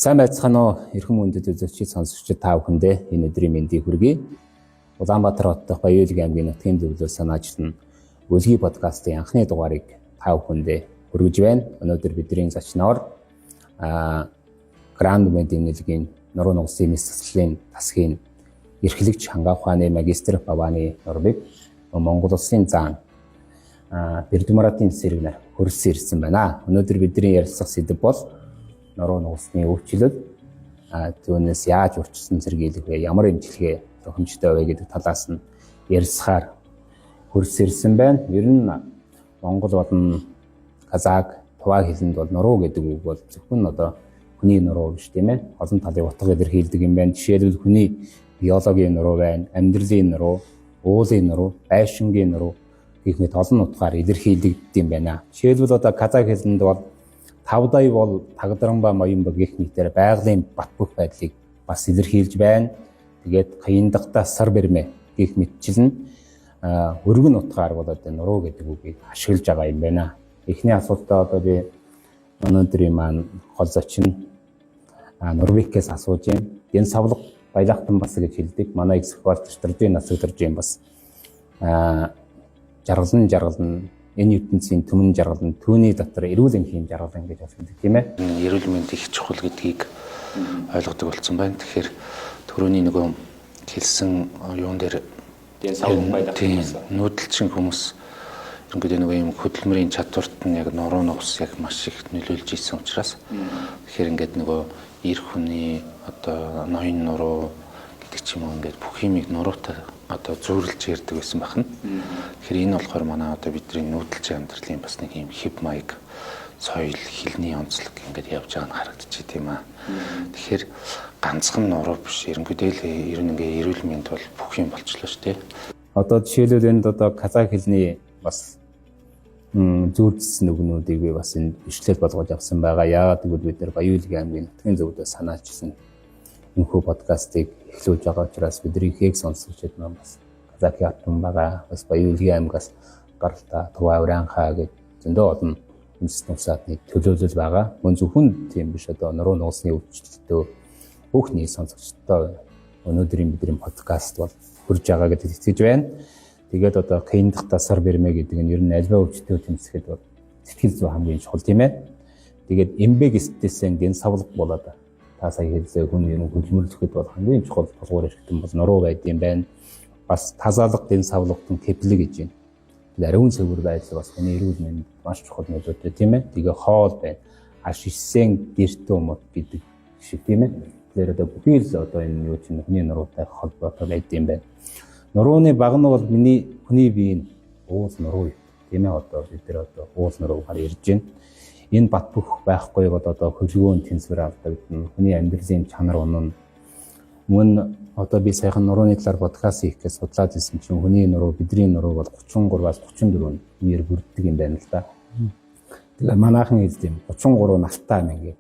Сайн байцгаана уу? Эрхэм үндэд үзэгчид сонсогчид та бүхэндээ энэ өдрийн мэндийг хүргэе. Улаанбаатар хот дахь Баян-Үйлгийн аймгийн нутгийн зөвлөлт санаачилсан Үлгий подкастын анхны дугаарыг та бүхэндээ хүргэж байна. Өнөөдөр бидний зочноор Гранд Медийн нэлгийн нуруу нугсын мэс заслын тасгийн эрхлэгч хангаа ухааны магистр Баваны Нурбек Монгол Улсын зан Бердмаратын цэрэг хөрөлсөн ирсэн байна. Өнөөдөр бидний ярилцах сэдэв бол нуруу нугсны өвчлөл түүнээс яаж урьдчилан сэргийлэх вэ? Ямар эмчилгээ тохиомжтой вэ гэдэг талаас нь ярилцахаар хөрөлсөн ирсэн байна. Ер нь Монгол болон Казак, Тува хэлэнд бол нуруу гэдэг үг бол зөвхөн одоо хүний нуруу биш тийм ээ. Олон талын утга илэрхийлдэг юм байна. Жишээлбэл хүний биологийн нуруу байна, амьдралын нуруу, уулын нуруу, байшингийн нуруу гэх мэт олон утгаар илэрхийлэгддэг юм байна. Жишээлбэл одоо Казак хэлэнд бол Тавдай бол Тагдаранба Моёнба гэх мэтээр байгалийн бат бөх байдлыг бас илэрхийлж байна. Тэгээд Каяндагта сар бэрмэ гэх мэтчилэн өргөн утгаар бол одоо нуруу гэдэг үгийг ашиглаж байгаа юм байна. Эхний асуултаа одоо би өнөөдрийн маань гол зочин Нурбекээс асууж байна. Энэ савлаг баялагтан бас гэж хэлдэг. Манай их спортч төржийн насыг төржийн бас жаргалн энэ ертөнцийн төмөн жаргал нь түүний дотор эрүүл эмхийн жаргал ингэж болдог тийм ээ. Эрүүл мэнд их чухал гэдгийг ойлгодог болсон байна. Тэгэхээр түрүүний нөгөө хэлсэн юун дээр нүүдэлчин хүмүүс ерөнхийдөө нөгөө юм хөдөлмөрийн чадварт нь яг нуруу нугс яг маш их нөлөөлж ирсэн учраас тэгэхээр ингээд нөгөө эр хүний одоо ноён нуруу гэдэг ч юм уу ингээд бүх юмыг нуруутай одоо зөөрлж ярьдаг байсан бахна. Тэгэхээр энэ болохоор манай одоо бидний нүүдэлчин амьдралын бас нэг юм хэв маяг, соёл, хэлний онцлог ингээд явж байгаа нь харагдчих тийм аа. Тэгэхээр ганцхан нуруу биш ерөнхийдөө л ер нь ингээд эрүүл мэнд бол бүх юм болчихлоо шүү дээ. Одоо жишээлбэл энд одоо Казак хэлний бас зүйрлсэн өгнүүдийг би бас энэ бичлэг болгож авсан байгаа. Яагаад гэвэл бид нар Баян-Үйлгийн аймгийн нутгийн зөвлөлт санаачилсан энэхүү подкастыг эхлүүлж байгаа учраас бидний ихийг сонсогчид маань бас Казакийн хатан байгаа, бас Баян-Үйлгийн аймгаас гаралтай Тува Уранхаа гэж зөндөө олон үндэстэн усаатны төлөөлөл байгаа. Мөн зөвхөн тийм биш одоо нуруу нугсны өвчлөлтөө бүх нийт сонсогчдод өнөөдрийн бидний подкаст бол хүрж байгаа гэдэгт итгэж байна. Тэгээд одоо Каяндагта сар бэрмэ гэдэг нь ер нь альва өвчтөө тэмцэхэд бол сэтгэл зүй хамгийн чухал тийм ээ. Тэгээд эмбэг стрессэн гэн савлаг болоод та сая хэлсэн хүн ер нь хөдөлмөрлөхөд бол хамгийн чухал тулгуур хэрэгтэн бол нуруу байд юм байна. Бас тазаалга гэн савлагтан тэплэг гэж байна. Тэгээд ариун цэвэр байдал бас хүний эрүүл мэнд маш чухал нөлөөтэй тийм ээ. Тэгээ хоол байна. Аш иссэн гэртөө мод гэдэг шиг тийм ээ. Тэгэхээр одоо бүхий л одоо энэ юу чинь хүний нуруутай холбоотой байд юм байна. Нурууны баг нь бол хүний биеийн уус нуруу тийм ээ. Одоо бид нар одоо уус нуруугаар ярьж байна. Энэ бат бөх байхгүй бол одоо хөлгөөн тэнцвэр алдагдана. Хүний амьдралын чанар унана. Мөн одоо би саяхан нурууны талаар подкаст хийхээс судлаад ирсэн чинь хүний нуруу, бидний нуруу бол 33-аас 34 үеэр бүрддэг юм байна л да. Тэгээ манайхан хэлдэг юм 33 настай мэн гэ.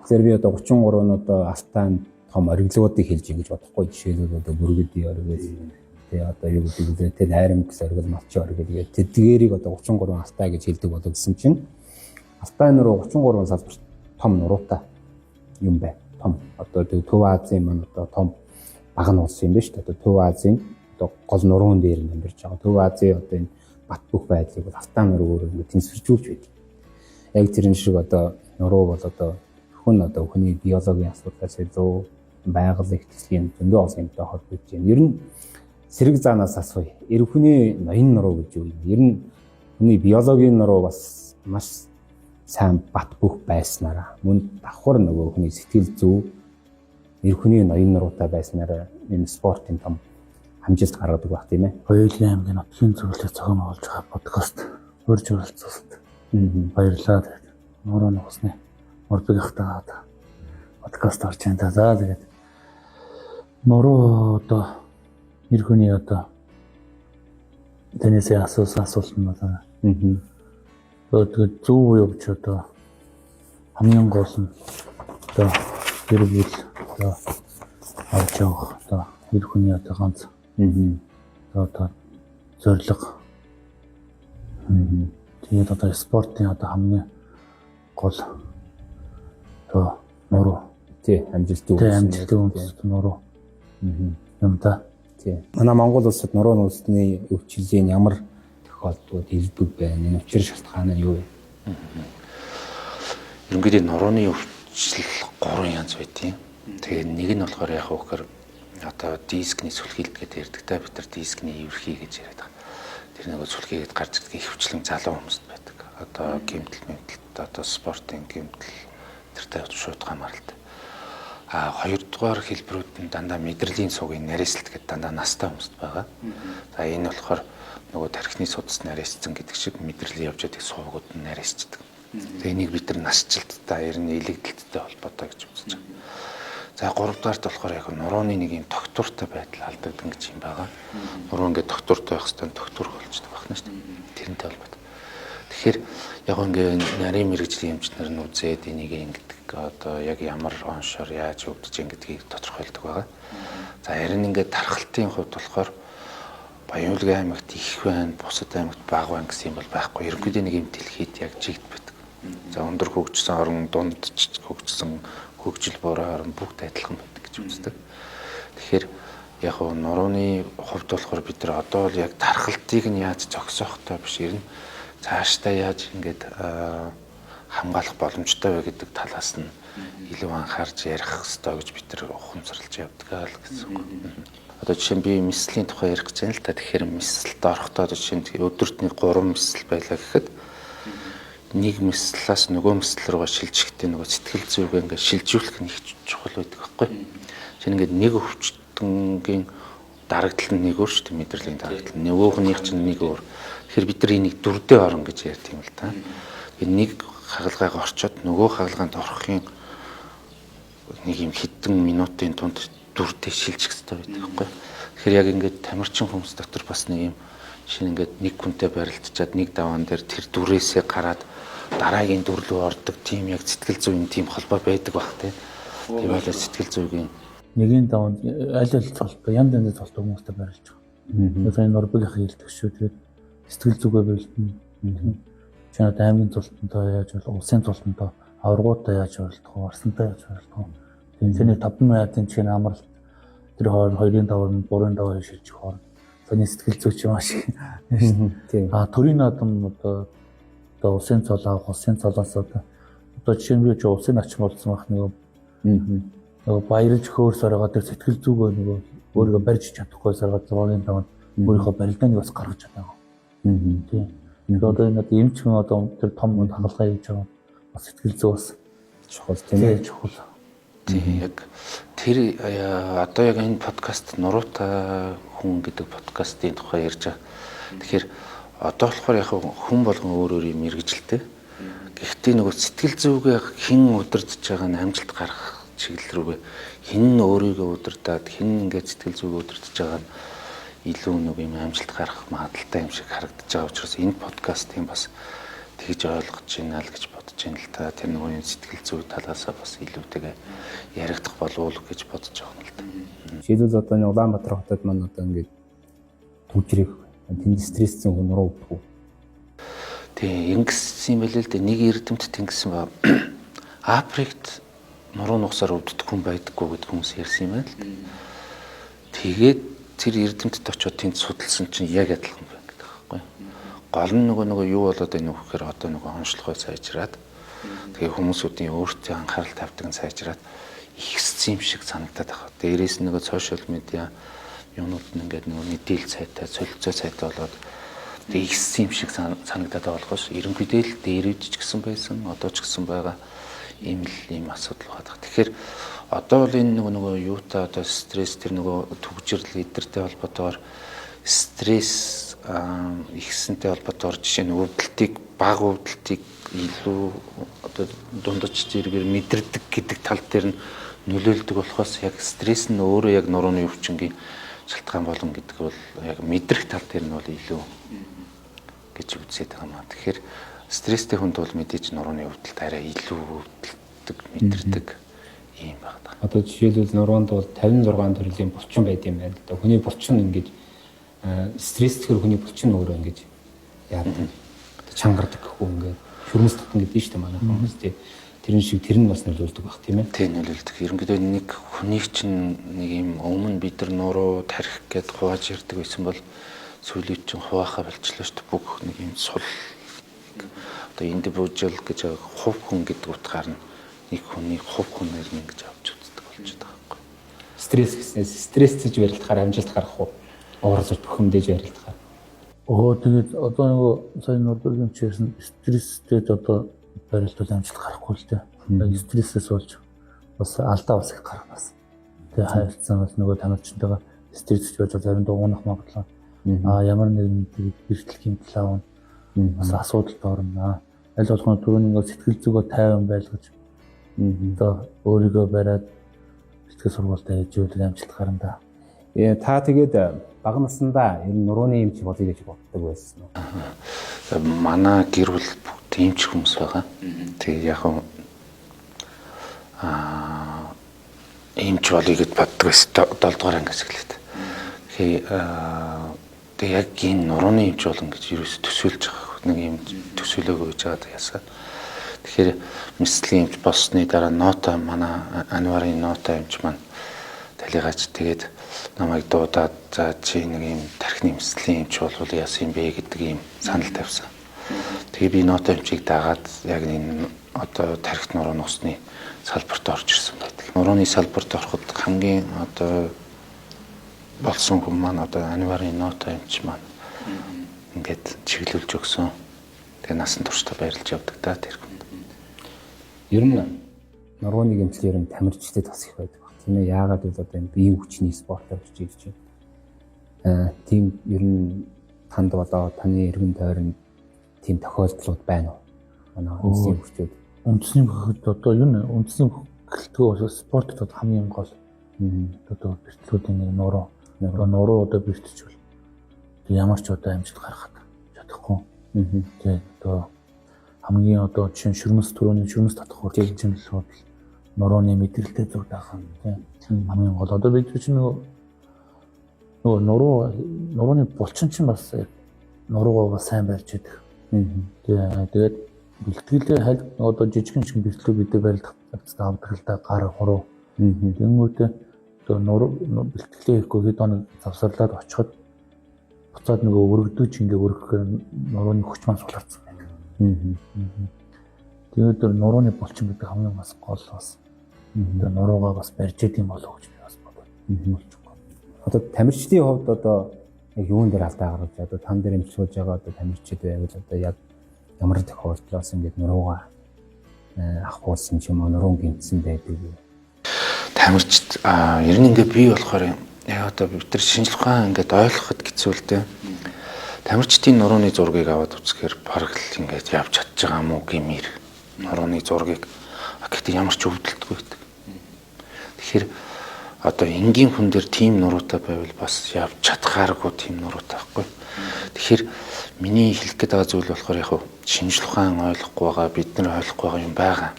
Тэгэхээр би одоо 33 нь одоо алтаан том ориглуудыг хэлж ингэж бодохгүй. Жишээлбэл одоо бүргэдийн оргил тэгээ одоо юу гэдэг вэ? Тэр найрамд оргил, малчин оргил гэдэг. Тэдгээрийг одоо 33 настай гэж хэлдэг болоо гэсэн чинь Алтай нуруу 33 салбарт том нуруутай юм байна. Том. Одоо Төв Азийн маань одоо том баг нуус юм байна шүү дээ. Одоо Төв Азийн одоо гол нуруун дээр нь амьдарч байгаа. Төв Азийн одоо энэ бат бөх байдлыг бол Алтай нуруугаар ингэ тэнцвэржүүлж байдаг. Яг тэрэн шиг одоо нуруу бол одоо хүн одоо хүний биологийн асуудлаас илүү байгаль ихтгэлийн зөндөө олон юмтай холбогдож байна. Ер нь сэрэг заанаас асууя. Эр хүний ноён нуруу гэж юу юм? Ер нь хүний биологийн нуруу бас маш сайн бат бөх байснараа мөн давхар нөгөө хүний сэтгэл зүй эр хүний ноён нуруутай байснараа энэ спортын том хамжилт гаргадаг байх тийм ээ. Баян-Үйлгийн аймгийн нутгийн зөвлөлт зохион байгуулж байгаа подкаст урьж оролцуулсанд баярлалаа. Нуруу нугсны Нурбекийнхтайгаа подкаст орж байна. За тэгээд нуруу одоо эр хүний одоо тэнэсээ асуусан асуулт нь байна. Тэгээд зөв буюу гэж одоо хамгийн гол нь одоо гэр бүл одоо авч явах одоо эр хүний одоо ганц одоо зорилго. Тэгээд одоо спортын одоо хамгийн гол одоо нуруу Тий, амжилттай Тэ амжилттай үндэстэн нуруу. Юм та. Тий. Манай Монгол улсад нуруу үндэстний өвчлөлийн ямар тохиолдлууд ирдэг байна? Энэ учир шалтгаан нь юу вэ? Ерөнхийдөө нурууны өвчлөл 3 янз байдیں۔ Тэгээ нэг нь болохоор яг үхээр одоо дискний сүлхийлт гэдэг ярьдаг та бид нар дискний эвэрхий гэж яриад байгаа. Тэр нэг сүлхийгээд гарч ирдэг хөвчлэн залуу хүмүүст байдаг. Одоо гэмтэл одоо спортын гэмтэл тэртэй шууд хамааралтай. Хоёрдугаар хэлбэрүүд нь дандаа мэдрэлийн сугийн нарийнсэлт гэдэг дандаа настай хүмүүст байгаа. За энэ болохоор нөгөө тархины судас нарийнсцэн гэдэг шиг мэдрэлийн явж байгаа сувгууд нь нарийнсчдаг. Тэгээ энийг бид нар насжилттай ер нь илэгдэлттэй холбоотой гэж үзэж байгаа. За 3 дугаарт болохоор яг нурууны нэг юм тогтвортой байдал алдагдсан гэж юм байгаа. Нуруу ингээд тогтвортой байх хэвээр тогтвор болчихдог байна шүү дээ. Тэрнтэй холбоотой. Тэгэхээр яг ингээд нарийн мэрэгжлийн эмчнэр нь үзээд энийг ингээд одоо яг ямар оншоор яаж өвдөж ингэдгийг тодорхойлдог байгаа. За харин ингээд тархалтын хувьд болохоор Баянуулгын аймагт их байна, бусад аймагт бага байна гэсэн юм бол байхгүй. Ерөнхийдөө нэг юм дэлхийд яг жигд байдаг. За өндөр хөгжсөн орон, дунд хөгжсөн хөгжил буурай орон бүгд адилхан байдаг гэж үздэг. Тэгэхээр яг нурууны хувьд болохоор бид нар одоо л яг тархалтыг нь яаж зогсоохтой биш ер нь цаашдаа яаж ингээд хамгаалах боломжтой вэ гэдэг талаас нь илүү анхаарч ярих хэрэгтэй гэж бид нар ухамсарлаж явдаг л гэсэн үг. Одоо жишээ нь би мэслийн тухай ярих гэж байна л та. Тэгэхээр мэслэлд орохдоо жишээ нь өдөрт нэг 3 мэсэл байлаа гэхэд нэг мэслээс нөгөө мэсэл рүүгээ шилжихдээ нөгөө сэтгэл зүгээ ингээд шилжүүлэх нь их чухал байдаг байхгүй. Жишээ нь ингээд нэг өвчтөнгийн дарагдал нь нэг өөр шүү дээ мэдрэлийн дарагдал. Нөгөөхнийх чинь нэг өөр. Тэгэхээр бид нар энийг дөрвдөө орно гэж ярьд юм л та. Нэг хагалгааг орчоод нөгөө хагалгаанд орохын нэг юм хэдэн минутын тунд дүрдээ шилжих хэрэгтэй байдаг байхгүй. Тэгэхээр яг ингээд тамирчин хүмүүс дотор бас нэг юм жишээ нь ингээд нэг хүнтэй барилдчаад нэг даваан дээр тэр дүрээсээ гараад дараагийн дүр рүү ордог тийм яг сэтгэл зүйн тийм холбоо байдаг баг тийм. Тийм болоо сэтгэл зүйн Нэгийн даванд аль толтой янз янзын толтой хүмүүстэй барилж байгаа. Одоо энэ Норвегийнхаа хэлдэг шүү. Тэгээд сэтгэл зүгээ бэлдэн. Чи одоо аймгийн тултантай яаж болох, улсын тултантай, аваргуудтай яаж барилдах вэ, арсантай яаж барилдах вэ? Тэнцэний 5,000 чихний амралт тэр хоёрын давар нь 3-ын давар шилжих хооронд. Таны сэтгэл зүй чи маш тийм. Төрийн наадам одоо улсын цол авах, улсын цолоос одоо жишээ нь би ч улсын начин болсон байх нөгөө баярлж хөөр саргаа тэр сэтгэл зүгөө нөгөө өөрийгөө барьж чадахгүй саргаа 6-ын даванд өөрийнхөө барилдааныг бас гаргаж чадаагаа. Тийм. Одоо энэ эмч хүн одоо тэр том хагалгаа хийж байгаа бас сэтгэл зүй бас чухал тийм ээ чухал. Тийм яг тэр одоо яг энэ подкаст нуруутай хүн гэдэг подкастын тухай ярьж байгаа. Тэгэхээр одоо болохоор яг хүн болгон өөр өөр юм мэргэжилтэй. Гэхдээ нөгөө сэтгэл зүгээ хэн удирдах байгаа нь амжилт гаргах чиглэл рүүгээ хэн нь өөрийгөө удирдаад хэн ингээд сэтгэл зүгээ удирдах байгаа нь илүү нэг юм амжилт гаргах магадaltaй юм шиг харагдаж байгаа учраас энэ подкастын бас тэгж ойлгож байна л гэж бодож байна л та. Тэр нөгөө юм сэтгэл зүй талаасаа бас илүүтэйгээ яригдах болов уу гэж бодож байгаа юм л та. Жишээлбэл одоо энэ Улаанбаатар хотод маань одоо ингээд түжрэх тэнд стрессцэн хүн руу өвдөх үү? Тийм ингэсэн юм байл л дээ. Нэг эрдэмт тэнгисэн ба Африкт нуруу нухсаар өвддөг хүн байдаггүй гэдэг хүмүүс ярьсан юм байна л дээ. Тэгээд тэр эрдэмтэд очиод тэнд судалсан чинь яг адилхан байна гэдэг байхгүй. Гол нь нөгөө юу болоод байна вэ гэхээр одоо нөгөө онцлогоо сайжраад тэгээ хүмүүсүүдийн өөртөө анхаарал тавьдаг нь сайжраад ихссэн юм шиг санагдаад байна. Дээрээс нөгөө сошиал медиа юмнууд нь ингээд нөгөө мэдээлэл сайтай, солилцоо сайтай болоод тэгээ ихссэн юм шиг санагдаад байгаа болохоос ерөнхийдөө л дээрвж ч гэсэн байсан, одоо ч гэсэн байгаа ийм асуудал байгаа. Тэгэхээр одоо бол энэ нөгөө юутай одоо стресс тэр нөгөө төгжрөл эдэртэй холбоотойгоор стресс ихсэнтэй холбоотойгоор жишээ нь өвдөлтийг бага өвдөлтийг илүү одоо дундаж зэрэгээр мэдэрдэг гэдэг тал дээр нь нөлөөлдөг болохоос яг стресс нь өөрөө яг нурууны өвчнгийн шалтгаан болно гэдэг бол яг мэдрэх тал дээр нь бол илүү гэж үзээд байгаа маа. Тэгэхээр стресстэй хүнд бол мэдээж нурууны өвдөлт арай илүү өвдөлтөг мэдэрдэг юм байна. Одоо жишээлбэл нуруунд бол 56 төрлийн булчин байд юм байна л да. Хүний булчин ингэж стресстгээр хүний булчин өөрөө ингэж яадаг чангардаг гэхгүй ингээд хөрмөс татна гэдэг нь шүү дээ манай хүмүүс тий. тэрэн шиг тэр нь бас нөлөөлдөг байх тийм ээ. Тийм нөлөөлдөг. Ерөнхийдөө нэг хүний чинь нэг юм өмнө бид нар нуруу тарих гэд хувааж ирдэг байсан бол сүүлийн чинь хуваахаа болчихлоо шүү дээ. Бүх нэг юм сул одоо индивидуал гэж хувь хүн гэдэг утгаар нь нэг хүний хувь хүнээр нь гэж авч үздэг болж байгаа байхгүй. Стрессэж барилдахаар амжилт гарах уу? Ууралж бухимдээж барилдахаар. Тэгээд одоо нөгөө сая нурдгийн чирсэн стресстэй одоо барилдвал амжилт гарахгүй л дээ. Стрессээс болж бас алдаа бас их гарах бас. Тэгээ хайрцсан бас нөгөө тамирчинтайгаа стрессж байж заримдаа уунах магадлал. Ямар нэгэн бэртэл хэмтэл аав бас асуудалд орно. Аль болох түрүүний нөгөө сэтгэл зүгөө тайван байлгаж одоо өөрийгөө бариад сэтгэл сургуультай хийж өгдөг амжилт гарна да. Та тэгээд бага насндаа ер нь нурууны эмч болъё гэж боддог байсан уу? Манай гэр бүл бүгд эмч хүмүүс байгаа. Тэгээ яг эмч болъё гэж боддог байсан 7 дугаар ангиас эхлээд. Тэгээ яг энэ нурууны эмч болно гэж ерөөс төсөөлж байгаа. Нэг юм төсөөлөөгүй гэж байгаа ясаа. Тэгэхээр мэслийн эмч болсны дараа нота манай Анварын нота эмч маань талигаач тэгээд намайг дуудаад за чи нэг юм тархины мэслийн эмч болвол яасан юм бэ гэдэг юм санал тавьсан. Тэгээ би нота эмчийг дагаад яг энэ одоо тархит нурууны усны салбарт орж ирсэн байдаг. Нурууны салбарт ороход хамгийн одоо болсон хүн маань одоо Анварын нота эмч маань ингээд чиглүүлж өгсөн. Тэгээ насан туршдаа баярлж явдаг да тэр хүнд. Ер нь нурууны эмчил ер нь тамирчдад бас их байдаг. Тийм ээ, яагаад гэвэл одоо энэ биеийн хүчний спортоор хичээж байна. Тийм ер нь танд одоо таны эргэн тойронд тийм тохиолдлууд байна уу? Манай үндэсний хүчүүд. Үндэсний хөлт одоо юу нэ үндэсний хөлтөө спортод хамгийн гол одоо бэртлүүдийн нэг нуруу одоо бэртчихвэл ямар ч одоо амжилт гаргах чадахгүй. Тэгээ одоо хамгийн одоо жишээ шүрмэс төрөний шүрмэс татах хурцлын л нурууны мэдрэлтэй зүг даах тийм хамгийн гол. Одоо бид чинь нөгөө нурууны булчин чинь бас нуруугаа бас сайн барьж идэг. Тэгээд бэлтгэлээ халь одоо жижигэн шиг бэлтлүү бид барилдах авдаг л да гар хуруу. Тэнгүүтээ одоо нуруу бэлтгэлээ хийхгүй хэд хоног завсарлаад очиход буцаад нөгөө өргөдөж ингээ өргөхээр нурууны хүч маань суларсан байдаг. Тэгээд нурууны булчин гэдэг хамгийн бас гол бас нуруугаа бас барьж идэм болов гэж би бас бодож байна. Одоо тамирчдын хувьд одоо яг юун дээр алдаа гаргаж одоо тань дээр эмчилж байгаа одоо тамирчид байвал одоо яг ямар тохиолдлоос ингээд нуруугаа авахулсан ч юм уу нуруу гинцэн байдаг юм. Тамирчид ер нь ингээ бий болохоор яг одоо бид нар шинжлэх ухаан ингээд ойлгоход хэцүү л дээ. Тамирчдын нурууны зургийг аваад үзэхээр бараг л ингээд явж чадж байгаа юм уу гэмээр нурууны зургийг гэхдээ ямар ч өвдөлтгүй байдаг. Тэгэхээр одоо энгийн хүн дээр тийм нуруутай байвал бас явж чадхааргүй тийм нуруутай байхгүй. Тэгэхээр миний хэлэх гээд байгаа зүйл болохоор яг шинжлэх ухаан ойлгохгүй байгаа бид нар ойлгохгүй байгаа юм байгаа.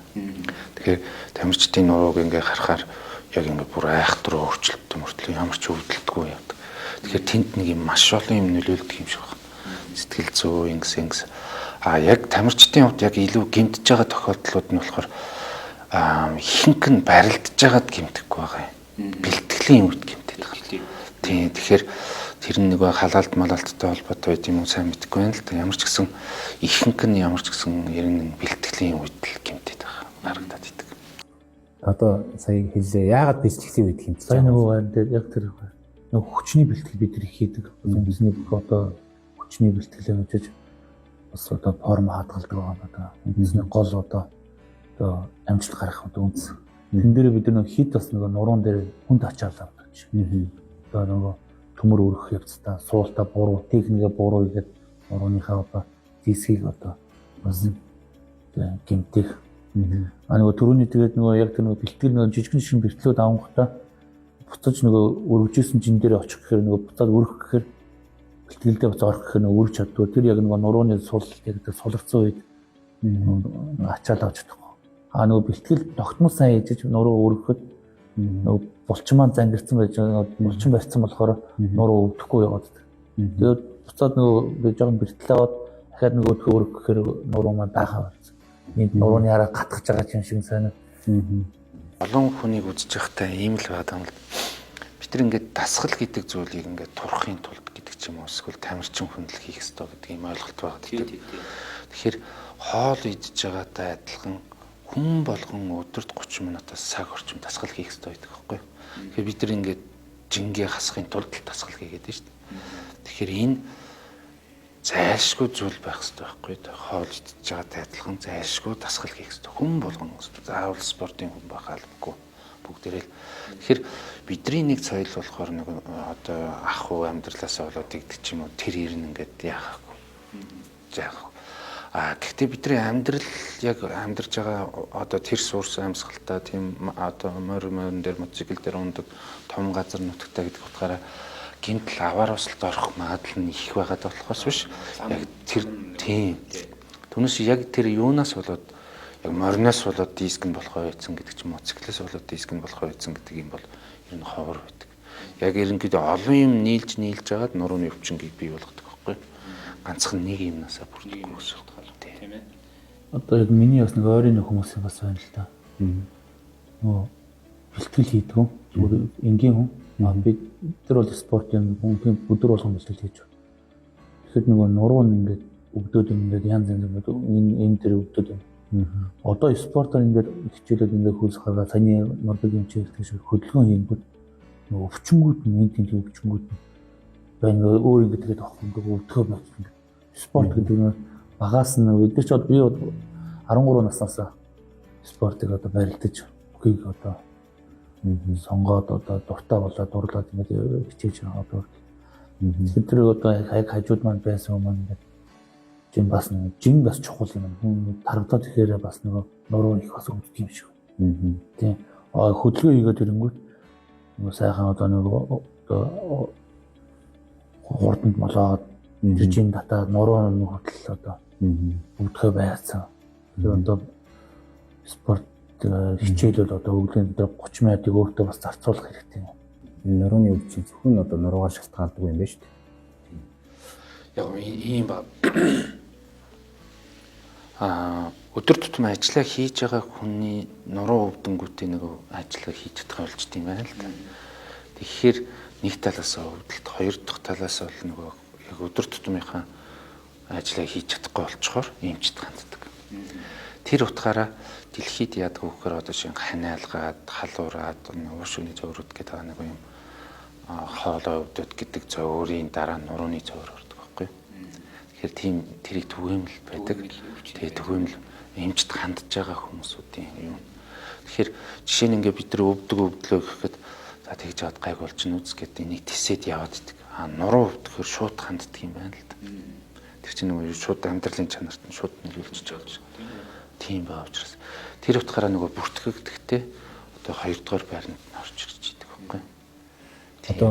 Тэгэхээр тамирчдын нурууг ингээ харахаар яг ингээ бүр айхт руу өөрчлөлттэй мөртлөө ямар ч өвдөлтгүй явдаг. Тэгэхээр тэнд нэг юм маш олон юм нөлөөлдөг юм шиг байна. Сэтгэл зүй ингэс. Яг тамирчдын хувьд яг илүү гэмтэж байгаа тохиолдлууд нь болохоор ихэнх нь барилдаж байгаад гэмтэхгүй байгаа юм. Бэлтгэлийн үед гэмтээд байгаа. Тийм. Тэгэхээр тэр нэг халаалт малалттай холбоотой байд юм уу сайн мэдэхгүй байна л да. Ямар ч гэсэн ихэнх нь ямар ч гэсэн ер нь бэлтгэлийн үед л гэмтээд байгаа. Харагдаад идэг. Одоо сая хэллээ. Яагаад бэлтгэлийн үед гэмтэж байгаа? Сая нөгөө яг тэр нөгөө хүчний бэлтгэл бид нар хийдэг. Бидний одоо хүчний бэлтгэлээ хийж бас одоо форм хадгалдаг байгаа. Бидний гол одоо амжилт гарах одоо үндэс. Тэн дээр бид нэг хит бас нэг нуруунд дээр хүнд ачаал авдаг чинь. Одоо нөгөө төмөр өргөх явцдаа суултаа буруу техникээ буруу игээд нурууныхаа одоо дисгийг одоо бас гэмтэх. Нөгөө түрүүний тэгээд нөгөө яг тэр нөгөө бэлтгэл нөгөө жижигэн шиг бэлтлүүд авангуудаа буцаж нөгөө өргөжсэн жин дээр очих гэхээр нөгөө буцаад өргөх гэхээр бэлтгэлдээ буцаа орох гэхээр нөгөө өргөж чаддгүй. Тэр яг нөгөө нурууны сул гэдэг суларсан үед ачаал авч чадахгүй. Нөгөө бэлтгэл тогтмол сайн хийж нуруу өргөхөд нөгөө булчин маань зангирсан байж булчин барьсан болохоор нуруу өвдөхгүй яваад. Тэгээд буцаад нөгөө жоохон бэлтгэл аваад дахиад нөгөө өргөх гэхээр нуруу маань даахаа барьсан. Энд нурууны хараа гатгаж байгаа юм шиг санаа. Олон хүнийг үзэж байхдаа ийм л байгаа юм л. Бид нар ингээд дасгал гэдэг зүйлийг ингээд турахын тулд гэдэг ч юм уу эсвэл тамирчин хүндэл хийх ёстой гэдэг ийм ойлголт байгаа. Тэгэхээр хоол идж байгаатай адилхан хүн болгон өдөрт 30 минутаас цаг орчим дасгал хийх ёстой гэдэг байхгүй юу? Тэгэхээр бид нар ингээд жингээ хасахын тулд дасгал хийгээд байна шүү дээ. Тэгэхээр энэ зайлшгүй зүйл байх хэрэгтэй байхгүй юу? Хоол идж байгаатай адилхан зайлшгүй дасгал хийх ёстой. Хүн болгон заавал спортын хүн байх албагүй бүгдээрээ. Тэгэхээр бидний нэг соёл болохоор нэг одоо ах уу амьдралаасаа болоод игдэг ч юм уу тэр ирнэ ингээд яахаагүй. Заах. Гэхдээ бидний амьдрал яг амьдарч байгаа одоо тэр суурс амьсгалтай тийм одоо морин дээр мотоцикл дээр ундаг том газар нутагтай гэдэг утгаараа гинтл аваар усалд орох магадлал нь их байгаад болохоос биш яг тэр тийм түүнээс яг тэр юунаас болоод яг мориноос болоод диск нь болохоо үйцэн гэдэг ч мотоциклээс болоод диск нь болохоо үйцэн гэдэг юм бол ер нь ховор байдаг. Яг ерөнхийдөө олон юм нийлж жагаад нурууны өвчнгийг бий болгодог байхгүй. Ганцхан нэг юмнасаа бүрддэггүй гэсэн үг тийм ээ. Одоо яг миний бас нэг ойрын хүмүүс бас байна л да. Нөө бэлтгэл хийдэг. Зүгээр энгийн хүн. Бид тэр бол спорт юм хүн өдөр болгон бэлтгэл хийж байна. Тэгэхээр нөгөө нуруу нь ингээд өгдөөд ингээд янз янз энэ тэр өгдөөд байна. Одоо спортоор ингээд хичээлээд ингээд хөлс хагаа саяны нурдаг юм чи хэлдэг шиг хөдөлгөөн хийнгүүт нөгөө өвчнгүүд нь энэ тийм өвчнгүүд нь байна өөр ингээд тэгээд авахгүй өвдгөө байна. Спорт гэдэг нь багаас нь бид нар ч одоо би 13 наснаас спортыг одоо барилдаж үгийг одоо сонгоод одоо дуртай болоод дурлаад ингээд хичээж байгаа одоо бид тэр одоо яг хажууд маань байсан юм ингээд жин бас чухал юм. Тарагдаад ихээр бас нөгөө нуруу их бас өвддөг юм шиг. Тийм. Хөдөлгөөн хийгээд ирэнгүүт нөгөө сайхан одоо нөгөө хурданд молоод жин татаад нуруу хөдөл одоо өвдгөө байцсан. Тэр одоо спорт хичээлэл одоо өглөөний 30 минутыг өөртөө бас зарцуулах хэрэгтэй. Нурууны өвчин зөвхөн одоо нуруугаар шалтгаалдаг юм байна шүү дээ. Яг ийм ба өдөр тутам ажиллаа хийж байгаа хүний нуруу өвдөнгүүтээ нэг ажиллаа хийж чадах болчт юм байна л да. Тэгэхээр нэг талаас өвдөлт, хоёр дахь талаас бол нөгөө яг өдөр тутмынхаа ажиллаа хийж чадахгүй болчхоор эмчд ханддаг. Тэр утгаараа дэлхийд яадаг вөхөр одоо шиг ханиалгаад, халуураад, уушууны зөөрүүд гэдэг нэг юм хоолой өвдөд гэдэг зөөрийн дараа нурууны зөөр ордог байхгүй. Тэгэхээр тийм тэрийг түгээмэл байдаг. Тэгээ түгээмэл эмчд хандж байгаа хүмүүсүүдийн юм. Тэгэхээр жишээ нь ингээ бид нар өвдөг өвдлөө гэхэд за тэгж жаад гайг болж нүц гэдэг нэг тисэд яваад идэг. Нуруу өвдөхөр шууд ханддаг юм байна л да. Тэр чинь нөгөө шууд амьдралын чанарт нь шууд нөлөөлж байгаа юм. Тийм баа учраас тэр утгаараа нөгөө бүртгэгдэхтэй одоо 2 дугаар байранд нь орж ирж идэг байхгүй. Одоо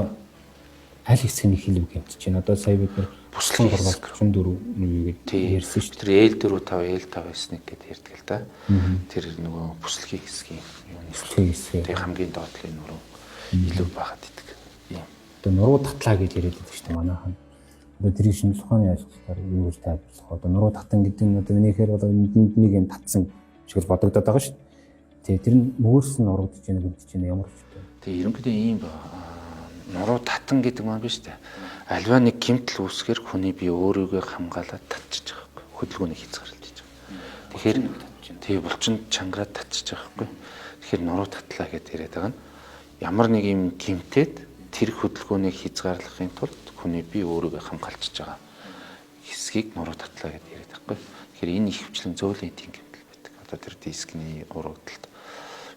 аль хэсгийн хэлэв гэмтэж байна. Одоо сая бид нар бүслэн 34 үегээд ярьсан шүү дээ. Тэр L4 5 L5 1 гэдээ ярьдаг л да. Тэр нөгөө бүслэгийн хэсгийн юуны хэсэг. Тэг хамгийн доотлын нуруу илүү багад идэг. Ийм. Одоо нуруу татлаа гэж яриад байдаг шүү дээ манайхан. Одоо тэрийг шинжлэх ухааны ажилтнаар юу гэж тайлбарлах вэ? Одоо нуруу татан гэдэг нь одоо минийхээр одоо нэг юм татсан шиг л бодогдоод байгаа шүү дээ. Тэр нь мөрс нь орогдож байна гэмтэж байна ямар ч юм. Тэг ерөнхийдөө ийм ба нуруу татан гэдэг маань биш үү? Альва нэг гэмтэл үүсгэр хүний бие өөрийгөө хамгаалаад татчих байгаа байхгүй. Хөдөлгөөнийг хязгаарлаж байгаа. Тэгэхээр тий булчинд чангараад татчих байгаа байхгүй. Тэгэхээр нуруу татлаа гэдээ яриад байгаа нь ямар нэг юм гэмтээд тэр хөдөлгөөнийг хязгаарлахын тулд хүний бие өөрийгөө хамгаалж байгаа хэсгийг нуруу татлаа гэдээ яриад байгаа байхгүй. Тэгэхээр энэ ихвчлэн зөөлөн эдийн гэмтэл байдаг. Одоо тэр дискний урагдалт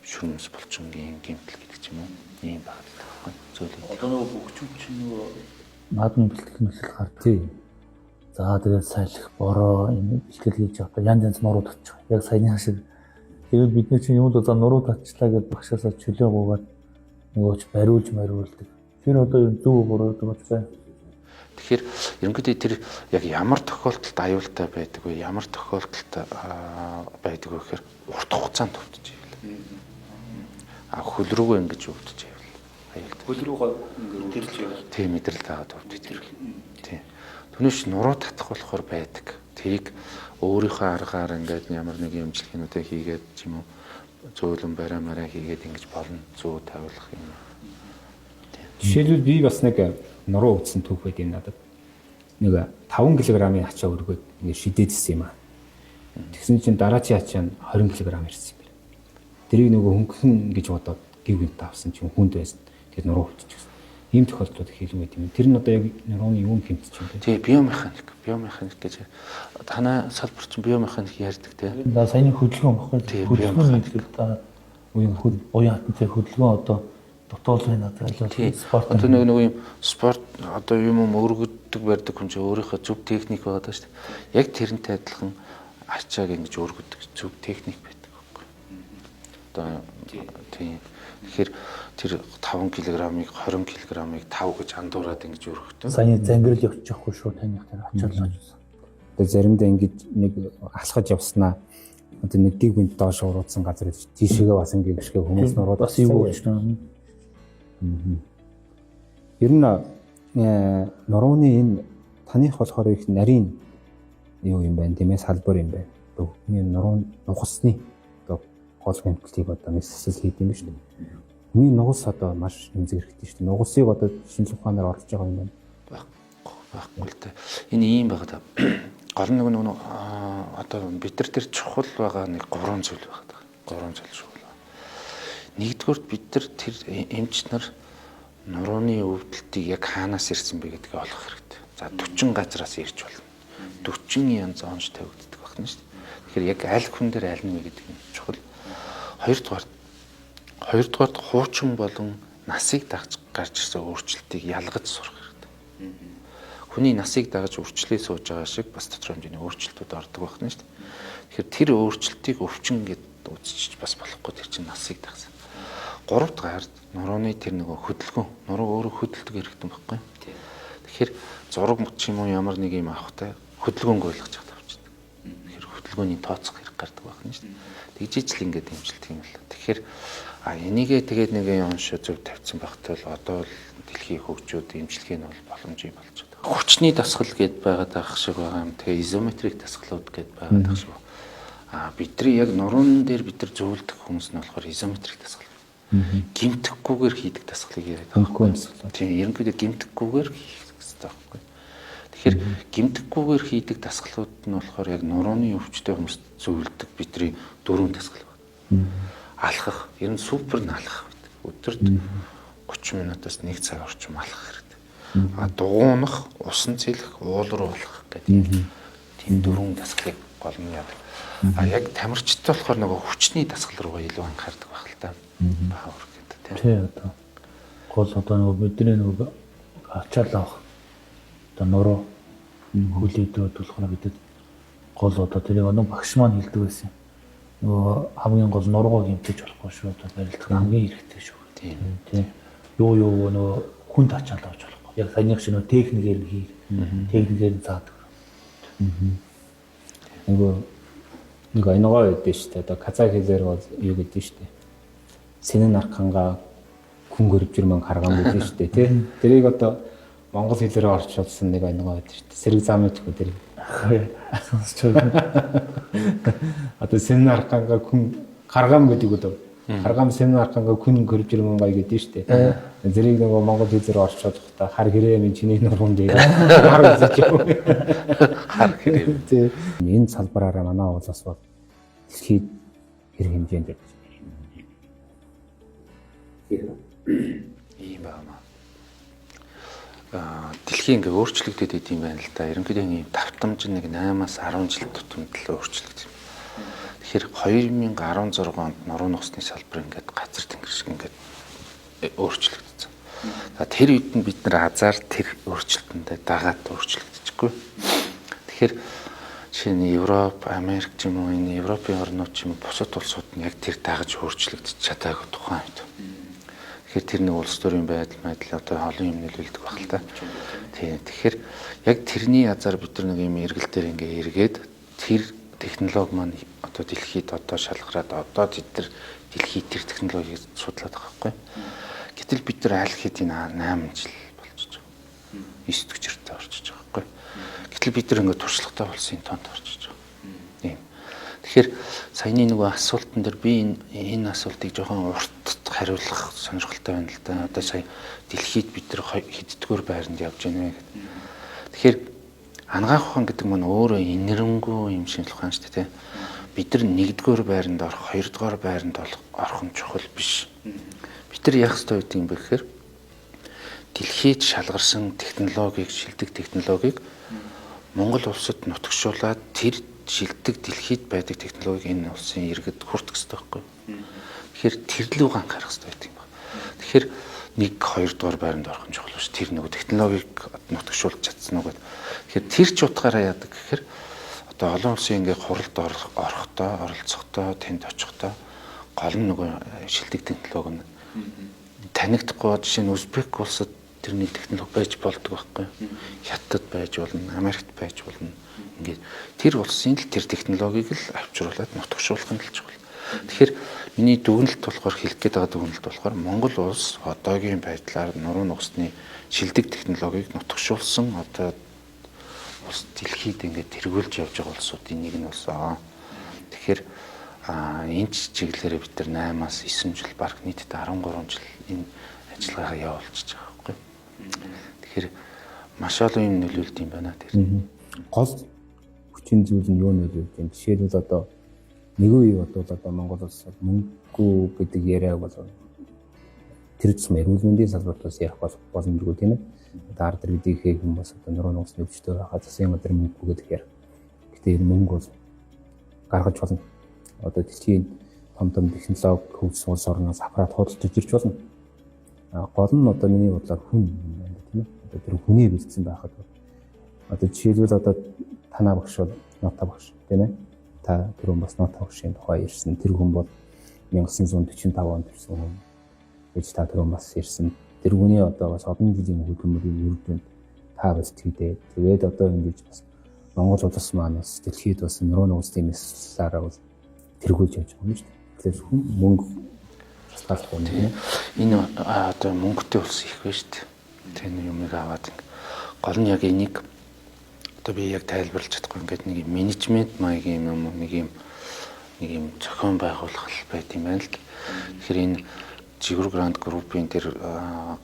шүрмэс булчингийн гэмтэл гэдэг ч юм уу ийм байна байхгүй. Зөөлөн. Одоо нөгөө бүгчүүд чинь нөгөө наадмын бэлтгэл мэтэл гардаг. Тийм. За тэгээд сайлах бороо энэ бэлтгэл хийж одоо янз нуруу татчих. Яг саяны шиг. Тэгээд бид нар чинь юм л за нуруу татчлаа гэж багшаасаа чөлөө гуугаад нөгөөч бариулдаг. Тэр одоо зөв буруу гэж байна. Тэгэхээр ерөнхийдөө тэр яг ямар тохиолдолд аюултай байдаг вэ? Ямар тохиолдолд байдаг вэ гэхээр урт хугацаанд өвдөж ивэл. Хөл рүүгээ ингэж өвдөж ивэл аюултай. Хөл рүүгээ ингэж төрж ивэл. Тийм мэдрэл таагаад өвдөж ивэл. Тийм. Түүнээс нуруу татах болохоор байдаг. Тэрийг өөрийнхөө аргаар ингээд ямар нэг эмчилгээнүүдээ хийгээд ч юм уу зөөлөн бариамаараа хийгээд ингэж болно зөө тавилах юм. Жишээлбэл би бас нэг нуруу өвдсөн түүх байд юм надад. Нэг 5 кг-ийн ачаа өргөөд ингэ шидэдсэн юм аа. Тэгсэн чинь дараачийн ачаа нь 20 кг ирсэн юм байна. Тэрийг нөгөө хөнгөн гэж бодоод гів гинт авсан чинь хүнд байсан. Тэгээд нуруу өвдчихсэн. Ийм тохиолдлууд их илүү байд юм. Тэр нь одоо яг нурууны юун хэмтэж юм бэ? Тий, биомеханик гэж танай салбар чинь биомеханик ярьдаг тий. Да саяны хөдөлгөөн баггүй. Тий, хөдөлгөөн гэдэг та уян хатантай хөдөлгөөн одоо дотоолын надад спорт. Одоо нөгөө юм спорт одоо юм өргөддөг барьдаг хүн чинь өөрийнхөө зөв техник байгаа даа шүү дээ. Яг тэрнтэй адилхан ачааг ингэж өргөддөг зөв техник байдаг байхгүй. Одоо тий. Тэгэхээр тэр 5 кг-ыг 20 кг-ыг 5 гэж андуураад ингэж өргөхдөө. Саяны зангирал явчих жоохгүй шүү таних тэр ачаалал гэсэн. Одоо заримдаа ингэж нэг алхаж явснаа одоо нэг дэг бинт доош уруудсан газар тийшээгээ бас ингэ гიშгэ хүмүүс нурууд бас юу гэж байна. Ер нь нурууны энэ таних болохоор их нарийн юу юм байна тийм ээ салбар юм байна. Энэ нуруу нугасны одоо гол хэмтгэлийг одоо нэсэл хийх юм шүү дээ. Хүний нугас одоо маш эмзэг хэрэгтэй шүү дээ. Нугасыг одоо шинжлэх ухаанаар оруулж байгаа юм байна. Баггүй л дээ. Энэ ийм байгаа да. Гол нэг одоо бид нар тэр чухал байгаа нэг 3 зүйл байгаа. 3 зүйл шүү. Нэгдүгürt бид нар тэр эмч нар нурууны өвдөлтийг яг хаанаас ирсэн бэ гэдгийг олох хэрэгтэй. За 40 газраас ирж болно. 40 янз онж тавигддаг байна шүү дээ. Тэгэхээр яг аль хүн дээр аль нэ гэдэг нь чухал. Хоёрдугаарт хуучин болон насыг дагж гарч ирсэн өөрчлөлтийг ялгаж сурах хэрэгтэй. Хүний насыг дагаж үрчлээ сууж байгаа шиг бас тодорхой хэмжээний өөрчлөлтүүд ордог байна шүү дээ. Тэгэхээр тэр өөрчлөлтийг өвчин гэд үзчих бас болохгүй тэр чинь насыг дагсан. Гуравдугаарт нурууны тэр нөгөө хөдөлгөөн, нуруу өөрөө хөдөлдөг хэрэгтэй байхгүй. Тэгэхээр зураг ч юм уу ямар нэг юм авахтай хөдөлгөөнгөө ойлгож чадах авчдаг. Тэгэхээр хөдөлгөөний тооцох хэрэг гардаг байна шүү дээ. Тэгжижил ингээд дэмжилдэг юм л. Тэгэхээр энийгээ тэгээд нэг оншоо зөв тавьсан багтал одоо л дэлхийн хөгжүүд имчилгээ нь бол боломжтой болж байгаа. Хүчний дасгал гэд байгаад байх шиг байгаа юм. Тэгээ изометрик дасгалууд гэд байгаад байх шиг. Бидний яг нурууны дээр бид нар зөвлөдөг хүмүүс нь болохоор изометрик дасгал. Гимтэхгүйгээр хийдэг дасгалыг яриад байгаа юм. Тийм ерөнхийдөө гимтэхгүйгээр хийх хэрэгтэй байхгүй. Тэгэхээр гимтэхгүйгээр хийдэг дасгалууд нь болохоор яг нурууны өвчтэй хүмүүст зөвлөдөг бидний 4 дасгал байна. Алхах, ер нь супер алхах байдаг. Өдөрт 30 минутаас 1 цаг орчим алхах хэрэгтэй. Дугуунах, усан цэлэх, уулруулах гэдэг тийм 4 дасгалыг гол нь яадаг. Яг тамирчтай болохоор нөгөө хүчний дасгал руугаа илүү анхаардаг байх л та. Пауэр гэдэг тийм. Тий одоо гол одоо нөгөө бидний нөгөө ачаал авах одоо нуруу хүлээдүүд болохоор бидэд гол одоо тэрийг өнөө багш маань хэлдэг байсан. Нөгөө хамгийн гол нуруугаа гэмтэж болохгүй шүү одоо барилдах хамгийн хэрэгтэй шүү. Тийм. Юу нөгөө хүнд ачаал авч болохгүй. Яг саяных шиг нөгөө техникээр хийх, техникээр заадаг. Нэг энэгаа өгдөө шүү дээ. Одоо казах хэлээр бол юу гэдэг шүү дээ. Сэнэн арханга хүн гөрөвжирмэн харган гэдэг шүү дээ, тий. Тэрийг одоо монгол хэлээр орчуулсан нэг энэгаа өгдөө шүү дээ. Сэрэг зам гэхгүй тэр. Сонсч байгаа. Одоо сэнэн арханга хүн харган гэдэг үү? Харгам сэнэн арханга хүн гөрөвжирмэн гай гэдэг шүү дээ. Зэрийг нөгөө монгол хэлээр орчуулахдаа хар хэрэг минь чиний нуруунд дээр хар үзэж юм. Хар хэрэг. Тий. Энэ салбараараа манай улс бас дэлхийд хэрэг хэмжээнд байна. Ийм байна. Дэлхийн ингээ өөрчлөгдөд идэм байна л да. Ерөнхийдөө ийм давтамж нэг 8-аас 10 жил тутамд л өөрчлөгдөв. Тэгэхээр 2016 онд нуруу нугасны салбар ингээд газар тэнгэр шиг ингээд өөрчлөгдсөн. За тэр үед нь бид нар азар тэр өөрчлөлтөндөө дагаад өөрчлөгдөжгүй. Тэгэхээр жишээ нь Европ, Америк ч юм уу энэ Европын орнууд ч юм уу бусад улсууд нь яг тэр дагаж өөрчлөгдөж чадаагүй тухайн үед. Тэгэхээр тэр нэг улс төрийн байдал одоо олон юм нөлөөлдөг баг л та. Тийм. Тэгэхээр яг тэрний азар бид нар нэг юм эргэл дээр ингээ эргээд тэр технологи маань одоо дэлхийд одоо шалгараад одоо тэд нар дэлхийд тэр технологиг судлаад байгаа байхгүй. Гэтэл бид нар аль хэдийн 8 жил болчихж байгаа. 9 дэх жиртэй орчиж байгаа байхгүй. Гэтэл бид нар ингээд туршлагатай болсон тоонд орчиж байгаа. Тийм. Тэгэхээр саяны нөгөө асуултан дээр би энэ асуултыг жоохон урт хариулах сонирхолтой байна л да. Одоо сая дэлхийд бид нар хэддгээр байранд явж байна вэ гэдэг. Тэгэхээр анагаах ухаан гэдэг маань өөрөө инэрэнгүй юм шинжлэх ухаан шүү дээ. Бид нар нэгдүгээр байранд орох, хоёрдугаар байранд орох нь чухал биш. Бид нар яах ёстой гэдэг юм бэ гэхээр дэлхийд шалгарсан технологиг, шилдэг технологиг Монгол улсад нутагшуулаад тэр шилдэг дэлхийд байдаг технологиг энэ улсын иргэд хүртэх ёстой байхгүй. Тэгэхээр тэр лүү анхаарах ёстой гэдэг юм байна. Тэгэхээр 1, 2 дугаар байранд орох нь чухал биш. Тэр нөгөө технологиг нутагшуулж чадсан уу гэдэг. Тэгэхээр тэр ч утгаараа яадаг гэхээр одоо олон улсын ингээ хуралд орохдоо, оролцохдоо, тэнд очихдоо гол нь нөгөө шилдэг технологи нь танигдахгүй. Жишээ нь Узбек улсад тэрний технологи байж болдог байхгүй. Хятад байж болно, Америкт байж болно. Ингээд тэр улсын л тэр технологиг л авчруулад нутагшуулах нь л чухал. Тэгэхээр миний дүгнэлт болохоор хэлэх гээд байгаа дүгнэлт болохоор Монгол улс одоогийн байдлаар нуруу нугасны шилдэг технологиг нутагшуулсан одоо улс дэлхийд ингээд тэргүүлж явж байгаа улсуудын нэг нь болсон. Тэгэхээр энэ чиглэлээр бид нар 8-аас 9 жил баг нийтдээ 13 жил энэ ажиллагаагаа явуулчихж байгаа байхгүй. Тэгэхээр маш олон юм нөлөөлд юм байна тэр. Гол хүчин зүйл нь юу нөлөөлж байна? Жишээлбэл одоо нэг үе бодвол одоо Монгол улсад мөнгө гэдэг яриаг бол тэр зам эрүүл мэндийн салбартаас ярих боломжгүй тийм ээ. Одоо ард иргэдийн хийх хүмүүс одоо нуруу нугасны өвчтөй байхад засгийн газар мөнгө гэдэг ярих. Гэтэ энэ мөнгө бол гаргаж болно. Одоо дэлхийн том технологи хөгжсөн улс орноос аппарат худалдаж ирж болно. Гол нь одоо миний бодлоор хүн юм байна тийм ээ. Одоо тэр хүнээ бэлдсэн байхад одоо жишээлбэл одоо танаа багш бол нота багш тийм ээ. Та тэр хүн бас нота багшийн тухай ирсэн. Тэр хүн бол 1945 онд ирсэн хүн. Гэж та тэр хүн бас ирсэн. Тэр хүний одоо бас олон жилийн хөдөлмөрийн үрдүнд та бас тийдээ. Тэгээд одоо ингэж бас Монгол улс маань бас дэлхийд бас нуруу нугасны мэслэлаараа бол тэргүүлж явж байгаа юм шүү дээ. Тэгэхээр хүн мөнгө тасгал байна. Энэ одоо мөнгөтэй улс их байна шүү дээ. Тэр юмыг аваад гол нь яг энийг одоо би яг тайлбарлаж чадахгүй ингээд нэг менежмент маягийн юм нэг юм зохион байгуулах байт юм байна л. Тэгэхээр энэ Жигүр Гранд группийн тэр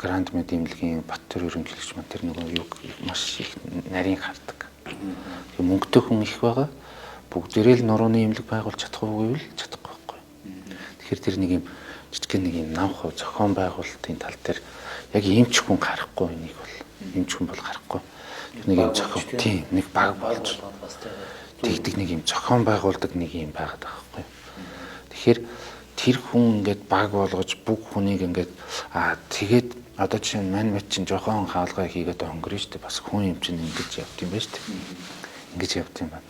гранд мэдээллийн Баттөр ерөнхийлөгч маань тэр нөгөө юг маш их нарийн хардаг. Тэгээ мөнгөтэй хүн их байгаа. Бүгдээрээ л нурууны имлэг байгуулж чадахгүй байвал чадахгүй байхгүй. Тэгэхээр тэр нэг юм жижиг нэг юм нав хов зохион байгуулалтын тал дээр яг эмч хүн гарахгүй энийг бол эмч хүн бол гарахгүй. Нэг юм зохион тийм нэг баг болж тэгдэг нэг юм зохион байгуулдаг нэг юм байгаад байгаа байхгүй. Тэгэхээр тэр хүн ингээд баг болгож бүх хүнийг ингээд тэгээд одоо чинь мань мэд чинь жоохон хаалгаа хийгээд өнгөрөн штэ бас хүн юм чинь ингэж явд юм байна штэ. Ингэж явд юм байна.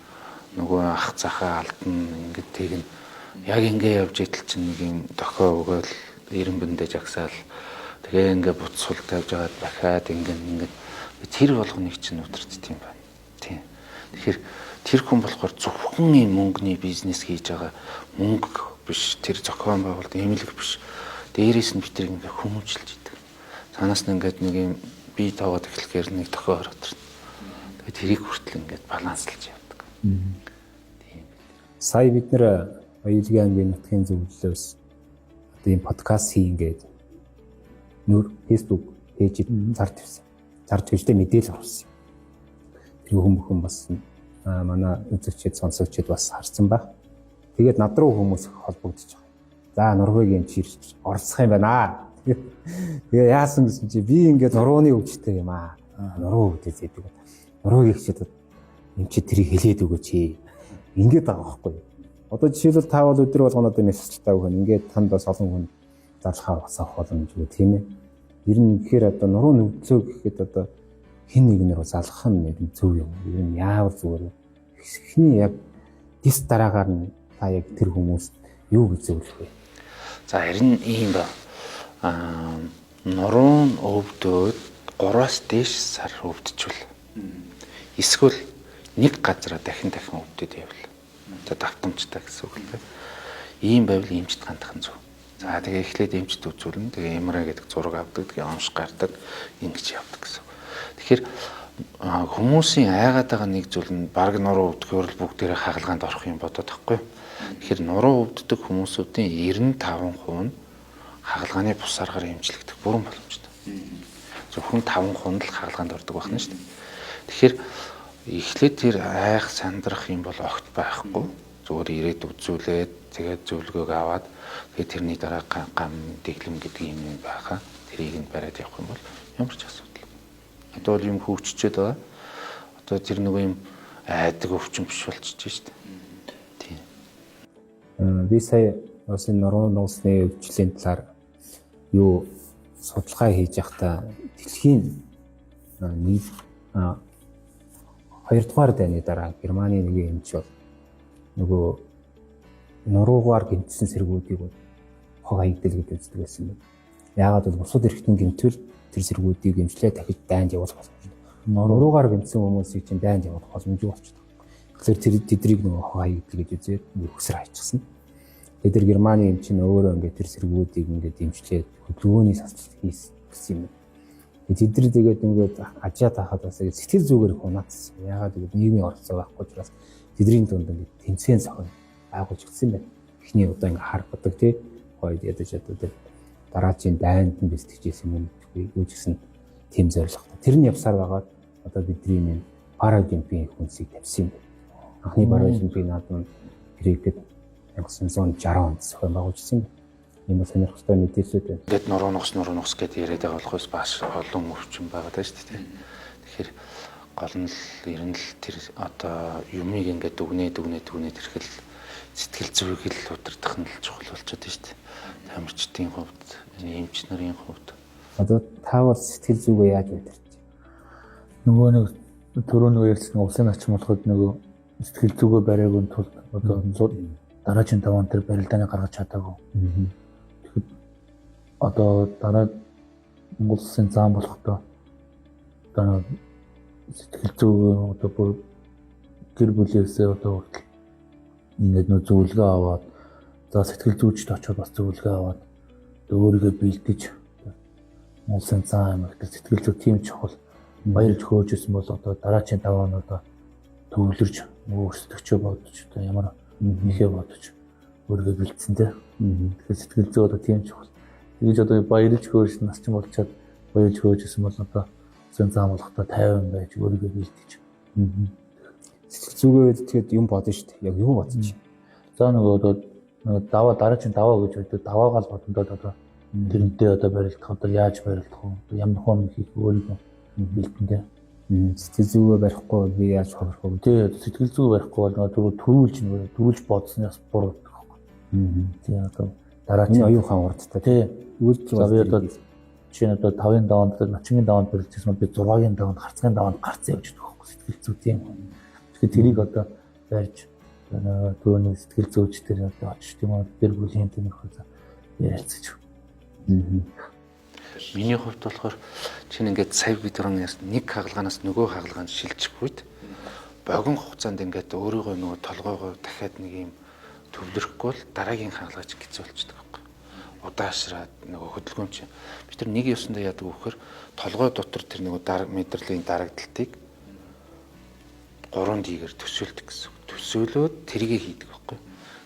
Нөгөө ах цахаа алдна ингээд тэгнэ. Яг ингэ явж итэл чинь нэг юм дохио өгөөл 90 бөндөө жагсаал тэгээ ингээ буцсул тавьж агаад дахиад ингээд тэр болгоныг чинь удирддаг юм байна. Тийм. Тэгэхээр тэр хүн болохоор зөвхөн юм мөнгөний бизнес хийж байгаа мөнгө биш тэр зохион байгуулалт эмнэлэг биш. Дээрээс нь бид ингээ хүмүүжлж идэг. Цаанаас нь ингээд нэг юм бие таваад эхлэхээр нэг дохио ороод ирнэ. Тэгээд тэрийг хүртэл ингээд баланслж явдаг. Тийм. Сая бид нэр Баялгийн аймгийн нутгийн зөвлөлөөс одоо ийм подкаст хийгээд нөр Facebook пэйжид зарж ирсэн. Зарж гэжтэй мэдээлэл оруулсан. Тэр хүмүүс бас манай үзэгчид сонсогчид бас харсан баг. Тэгээд над руу хүмүүс холбогдож байгаа. За Норвегийн чирч оролцох юм байна. Тэгээ яасан гэсэн чи би ингээд нурууны өвчтэй юм аа. Нуруу өвдөж идэг. Нуруугийн хчид энэ чи тэрийг хэлээд өгөөч. Ингээд байгаа байхгүй юу? Одоо жишээлбэл та бол өдөр болгоно одоо мессежтай өгөн ингээд танд бас олон хүн зарлахаар басах боломжгүй тийм ээ. Ер нь тэгэхээр одоо нуруу нөвдлөө гэхэд одоо хэн нэгнэр залгах нь нэг зөв юм. Ер нь яавал зүгээр. Эхний яг дис дараагаар нь та яг тэр хүмүүст юу гэж зөвлөх вэ? За харин ийм ба нуруу өвдөөд 3-аас дээш сар өвдчихвэл эсвэл нэг газараа дахин өвдөд явбал за давтамжтай гэсэн үг л. Ийм байвал эмчт хандах нь зөв. За тэгээ эхлээд эмчт үзүүлнэ. Тэгээ MRI гэдэг зураг авдаг, тэгээ онш гардаг, ингэж явдаг гэсэн. Тэгэхээр Хүмүүсийн айгаад байгаа нэг зүйл нь баг нуруу өвдөхөөр л бүгдээрээ хагалгаанд орох юм бодоод байхгүй. Тэгэхээр нуруу өвддөг хүмүүсүүдийн 95% нь хагалгааны бус аргаар эмчлэгдэх бүрэн боломжтой. Зөвхөн 5% нь л хагалгаанд ордог байна шүү дээ. Тэгэхээр эхлээд тэр айх сандрах юм бол огт байхгүй. Зүгээр ирээд үзүүлээд тэгээд зөвлөгөөг аваад тэгээд тэрний дараа гам дэглэм гэдэг юм байхаа тэрийг нь бариад явах юм бол ямар ч асуудал. Одоо бол юм хөгжчихэд байгаа. Одоо тэр нөгөө юм айдаг өвчин биш болчихж шүү дээ. Тийм. Би сая бас энэ нуруу нуусны өвчлөлийн талаар юу судалгаа хийж байхдаа дэлхийн нэг 2-р дайны дараа Германы нэг эмч бол нөгөө нуруугаар гэмтсэн сэргүүдийг хог хаягдал гэж үздэг байсан юм. Яагаад бол бусад эрхтэн гэмтвэл тэр сэргүүдийг эмчлээ дахиж дайнд явуулах боломжтой. Нуруугаар гэмтсэн хүмүүсийг чинь дайнд явуулах боломжгүй болчихдог. Тэгэхээр тэднийг нөгөө хог хаягдал гэж үзээд өксөр хайчихсан. Тэр Германы эмч нь өөрөө ингээд тэр сэргүүдийг ингээд эмчлээд хөдөлгөөний саслт хийсэн юм. Тэд нар тэгээд ингээд ажиад хахад бас сэтгэл зүгээр хунаацсан. Яагаад гэвэл нийгмийн оролцоо байхгүй учраас тэдний дунд ингээд тэмцээн зохион байгуулж гисэн байна. Эхний удаа ингээд харагддаг тий. Хойд ядаж одоо тэр дараачийн дайнд нь бэлтгэжсэн юм юу гэсэн тийм зорилготой. Тэр нь явсаар байгаад одоо бидний энэ паралимпийн хүнсийг тавьсан юм байна. Анхны паралимпийн наадмын хэрэгэд 1960 онд зохион байгуулжсэн юм. Энэ сонирхолтой мэдээлэлүүд байна. Ингээд нуруу нуус гэдээ яриад байгаа болохоос бааш олон өвчин байгаа даа шүү дээ. Тэгэхээр гол нь л ер нь л тэр одоо юмыг ингээд дүгнээд ирэхэл сэтгэл зүйг л удирдах нь л чухал болчиход байна шүү дээ. Тамирчдын хувьд, эмч нарын хувьд. Одоо та бол сэтгэл зүгээ яаж удирдах вэ? Нөгөө нэг түрүү нөгөө ярьсан усын ач холбогдоход нөгөө сэтгэл зүгээ бариагүй тулд одоо дараагийн 5 тэр барилдааны гаргаж чадаагүй. Тэгэхэд одоо дараа Монгол Улсын зам болохдоо одоо сэтгэл зүгээ одоо бүр гэр бүлээсээ одоо хүртэл ингээд нөө зөвлөгөө аваад за сэтгэл зүйчд очиод бас зөвлөгөө аваад өөрийгөө бэлдэж Монгол Улсын зам их сэтгэл зүй тийм чухал баярлж хөөжсэн бол одоо дараагийн 5 оноо төвлөрж өөрсдөгчөө бодож одоо ямар нэхээ бодож өөрийгөө бэлдсэн дээ. Тэгэхээр сэтгэл зүй одоо тийм чухал. Тэгэж одоо баярлж хөөж нас чинь болчиход баярлж хөөжсэн бол одоо зэн зам болохдоо 50 байж өөрийгөө бэлдэж. Сэтгэл зүгээ тэгэхэд юм бодно шүү дээ. Яг юу бодож чинь. За нөгөө одоо даваа дараагийн даваа гэж одоо даваагаал бодондоо одоо тэрнтэй одоо барилдах одоо яаж барилдах вэ? Ямар хон хийх өөрийгөө бэлдэн дээ. Сэтгэл зүгээ барихгүй би яаж хохирох вэ? Тэгээ сэтгэл зүй барихгүй бол нөгөө төрүүлж бодсноос буруу гэдэг байхгүй. Тэгээ одоо дараагийн оюухан урдтай тий үйлдэл би одоо чинь одоо 5-ын даваанд начингийн даваанд барилжсэн би 6-гийн даваанд гарцгийн даваанд гарцсан явж байгаа байхгүй сэтгэл зүй тийм. Тэгэхээр тэрийг одоо барьж түрүүний сэтгэл зүйч тэр одоо очиж тийм үү тэр бүлийн тэнхээ ярилцаж. Миний хувьд болохоор чинь ингээд сая бид нэг хагалгаанаас нөгөө хагалгаанд шилжих үед богино хугацаанд ингээд өөрийгөө нөгөө толгоогоо дахиад нэг юм төвлөрөхгүй бол дараагийн хагалгаач хэцүү болчихдог байхгүй. Удаашраад нөгөө хөдөлгөөн чинь бид тэр нэг ёсондоо яадаг вөхөр толгой дотор тэр нөгөө мэдрэлийн дарагдалтыг 3D-гээр төсөөлдөг гэсэн. Төсөөлөөд тэргээ хийдэг байхгүй.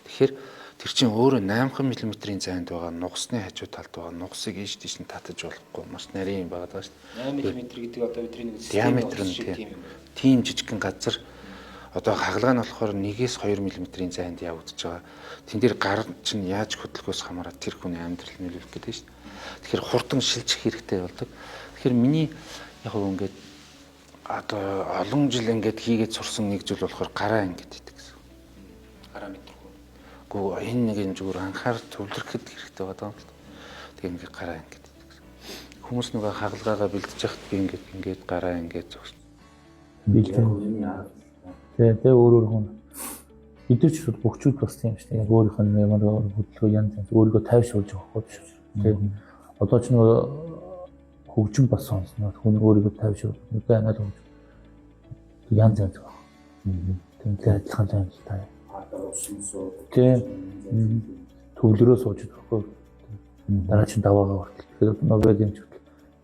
Тэгэхээр тэр чинь өөрөө 8 мм-ийн зайд байгаа нугасны хажуу талд байгаа нугасыг ийш тийш нь татаж болохгүй маш нарийн юм байгаа шүү дээ. 8 мм гэдэг одоо бидний нэг диаметр нь тийм жижигхэн газар одоо хагалгаа нь болохоор 1-2 мм-ийн зайд явагдаж байгаа. Тэн дээр гар чинь яаж хөдөлгөөс хамаарат тэр хүний амьдрал нөлөөлөх гэдэг шүү дээ. Тэгэхээр хурдан шилжих хэрэгтэй болдог. Тэгэхээр миний яг гоо ингээд одоо олон жил ингээд хийгээд сурсан нэг зүйл болохоор гараа ингээд хийдэг гэсэн. Гараа мэдрэхгүй. Гэхдээ энэ нэг юм зүгээр анхаар төвлөрөхөд хэрэгтэй байгаа юм л. Тэгээ ингээд гараа ингээд хийдэг гэсэн. Хүмүүс нөгөө хагалгаагаа бэлдэж яхад би ингээд гараа ингээд зогс. Тэгээ өөрөөр хүн бид нар ч бүгчүүд бас тийм шүү дээ. Яг өөрийнх нь ямар хөдөлгөөн янз өөрийгөө тайвшруулж байгаа хөөж. Тэгээ одоо ч нөгөө хөгжим бас сонсноо хүн өөрийгөө тайвшруулж нүдэ анаад хөгж. Янз янз байгаа. Тэмдэг адилхан л юм л та. Тэгээ төвлөрөө сууж байгаа. Дараа чинь даваагаа хүртэл. Тэгэхээр Нобель юм ч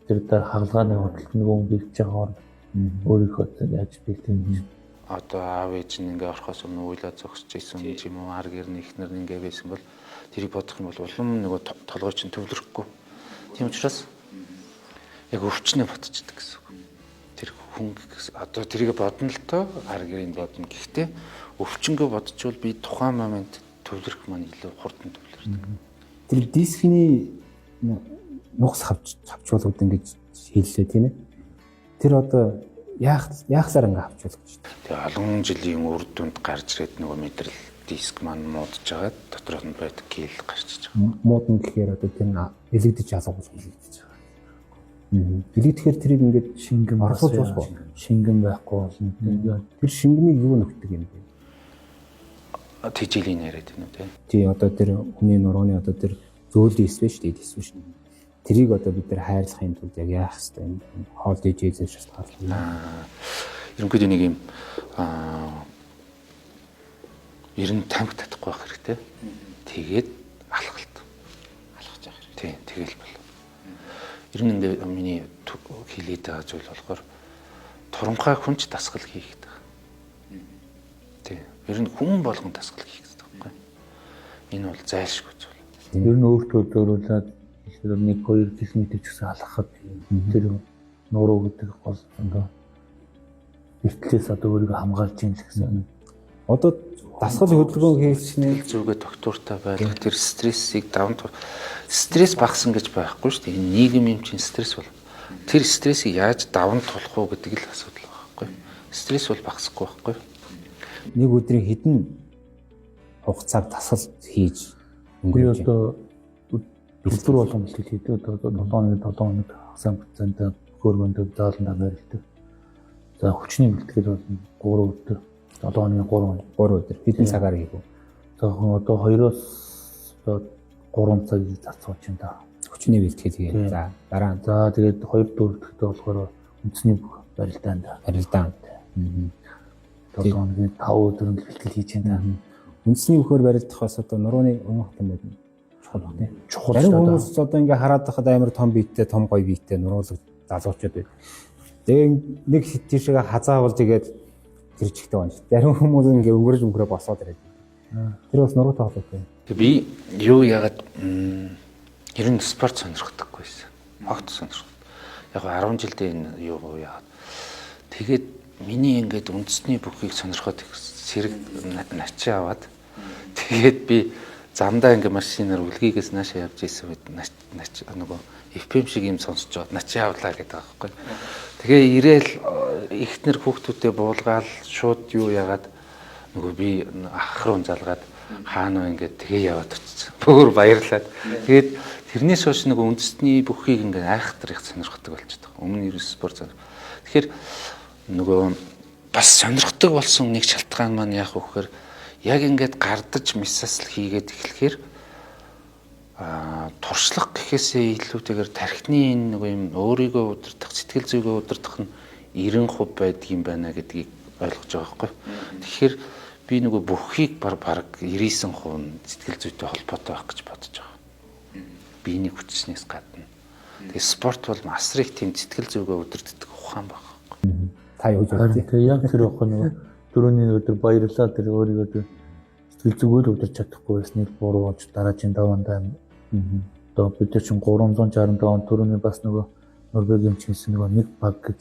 тэр хагалгааны хүртэл нөгөө хүн бэлдэж байгаа өөрийнхөө яаж бэлтгэн. Одоо аав ээж нь ингээ орохоос өмнө уйлаа зогсож исэн юм уу, ар гэрний эхнэр нь ингээ байсан бол тэрийг бодох юм бол улам нөгөө толгой чинь төвлөрөхгүй. Тийм учраас яг өвчнөө ботчихдаг гэсэн үг. Тэр хүн одоо тэрийг бодно л тоо ар гэрийг бодно. Гэхдээ өвчнгөө бодчихвол би тухайн момент төвлөрөх маань илүү хурдан төвлөрдөг. Тэр дискний нугас хавчуулгууд ингэж хэллээ тийм ээ. Тэр одоо яахлаар ингээ хавчуулдаг шүү дээ. Тэгээ олон жилийн үр дүнд гарч ирээд нөгөө мэдрэл диск маань муудаж байгаа доторх нь байдаг гэл гарчиж байгаа. Муудна гэхээр одоо тэр элэгдэж ялгуулж хэлэгдэж байгаа. Билэгдэхээр тэрийг ингээд шингэн орсуулж болохгүй. Шингэн байхгүй болно. Тэр шингэнийг юу нөхдөг юм бэ? Тэжээлийн яриад байна уу те? Тий одоо тэр хүний нурууны одоо тэр зөөлөн эсвэ шүү дээ эсвэ шүү. Тэрийг одоо бид нар хайрлахын тулд яг яах хэрэгтэй юм бэ? Хоол дэжээс шалтгаална. Ерөнхийдөө нэг юм 90 тамхи татахгүй байх хэрэгтэй. Тэгээд алхалт. Алхаж явах хэрэгтэй. Тий, тэгэл бол. Ер нь ингээ миний хэлээд байгаа зүйл болохоор турамхай хүнч дасгал хийх гэдэг. Тий. Ер нь хүн болгон дасгал хийх гэдэг байхгүй. Энэ бол зайлшгүй зүйл. Ер нь өөртөө зөөрүүлээд эсвэл 1-2 км ч гэсэн алхахад тэр нуруу гэдэг гол одоо эртлээс одоо өөрийгөө хамгаалж юм л гэсэн. Одоо дасгал хөдөлгөөн хийснээр Зүгээ доктортой байх тэр стрессийг стресс багсан гэж байхгүй шүү дээ. Энэ нийгэм юм чинь стресс бол. Тэр стрессийг яаж даван тулах уу гэдэг л асуудал байхгүй. Стресс бол багасахгүй байхгүй. нэг өдрийн хэдэн хугацааг дасгал хийж өнгөрөөж одоо өдөр болгон бэлтгэл хийдэг. Одоо 7 хоног хагас процент хөргөнд зааландаа барилдаг. За хүчний бэлтгэл бол 3 өдөр 7 хоногийн 3 өдөр хэдэн цагаар хийв. За одоо 2-оос одоо 3 цагийг зарцуулж байна да. Хүчний бэлтгэл хийе. За дараа нь за тэгээд 2 дөрөвдөдөө болохоор үндэсний бүх барилдаанд барилдаан. 7 хоногийн 5 өдөр бэлтгэл хийж байна. Үндэсний бүхээр барилдахаас одоо нурууны өмнөх юм байна. Чухал байна. Чухал. Зарим хүмүүс одоо ингээ хараад байхад амар том биеттэй, том гоё биеттэй нуруулаг залуучууд байна. Тэгээ нэг тийшээ хазаавал тэгээд тэр чигтэй байна. Зарим хүмүүс ингээ өнгөрөө босоод ирээд. Тэр бас нуруу тоглох юм. Би юу яагаад ер нь спорт сонирхдаггүй байсан. Огт сонирхдаг. Яг 10 жилдээ энэ юу яагаад. Тэгээд миний ингээд үндэсний бүхийг сонирхоод сэрэг начи аваад тэгээд би замдаа ингээ машинаар үлгийгээс наашаа явж ийсэн үед нөгөө FM шиг юм сонсож аваад начи авлаа гэдэг байгаа байхгүй. Тэгээ ирээл ихтнэр хүүхдүүдэд буулгаал шууд юу яагаад нөгөө би ах руу залгаад хаана ингээд тэгээ яваад очсон. Бөөр баярлаад. Тэгээд тэрнээс хойш нөгөө үндэсний бүхийг ингээ айхтар их сонирхдаг болчихдог. Өмнө ерөөс спорт сонир. Тэгэхээр нөгөө бас сонирхдаг болсон нэг шалтгаан маань яах вэ гэхээр яг ингээд гардаж массаж хийгээд эхлэхээр туршлага гэхээсээ илүүтэйгээр тархины энэ нэг юм өөрийгөө удирдах, сэтгэл зүйгөө удирдах нь 90% байдаг юм байна гэдгийг ойлгож байгаа байхгүй. Тэгэхээр би нөгөө бүхийг бараг 99% нь сэтгэл зүйтэй холбоотой байх гэж бодож байгаа. Биений хүчнээс гадна. Тэгээ спорт бол асар их тийм сэтгэл зүйгөө удирддаг ухаан байна. Та юу гэж бодож тэгээ яг тэр их нөгөө дөрөвний өдөр баярлаа тэр өөрийгөө сэтгэл зүгээр удирч чадахгүй байсныг буруу болж дараагийн даваандаа одоо бид чинь 365 он төрөний бас нөгөө Норвегийн чинсэн нөгөө нэг баг гэж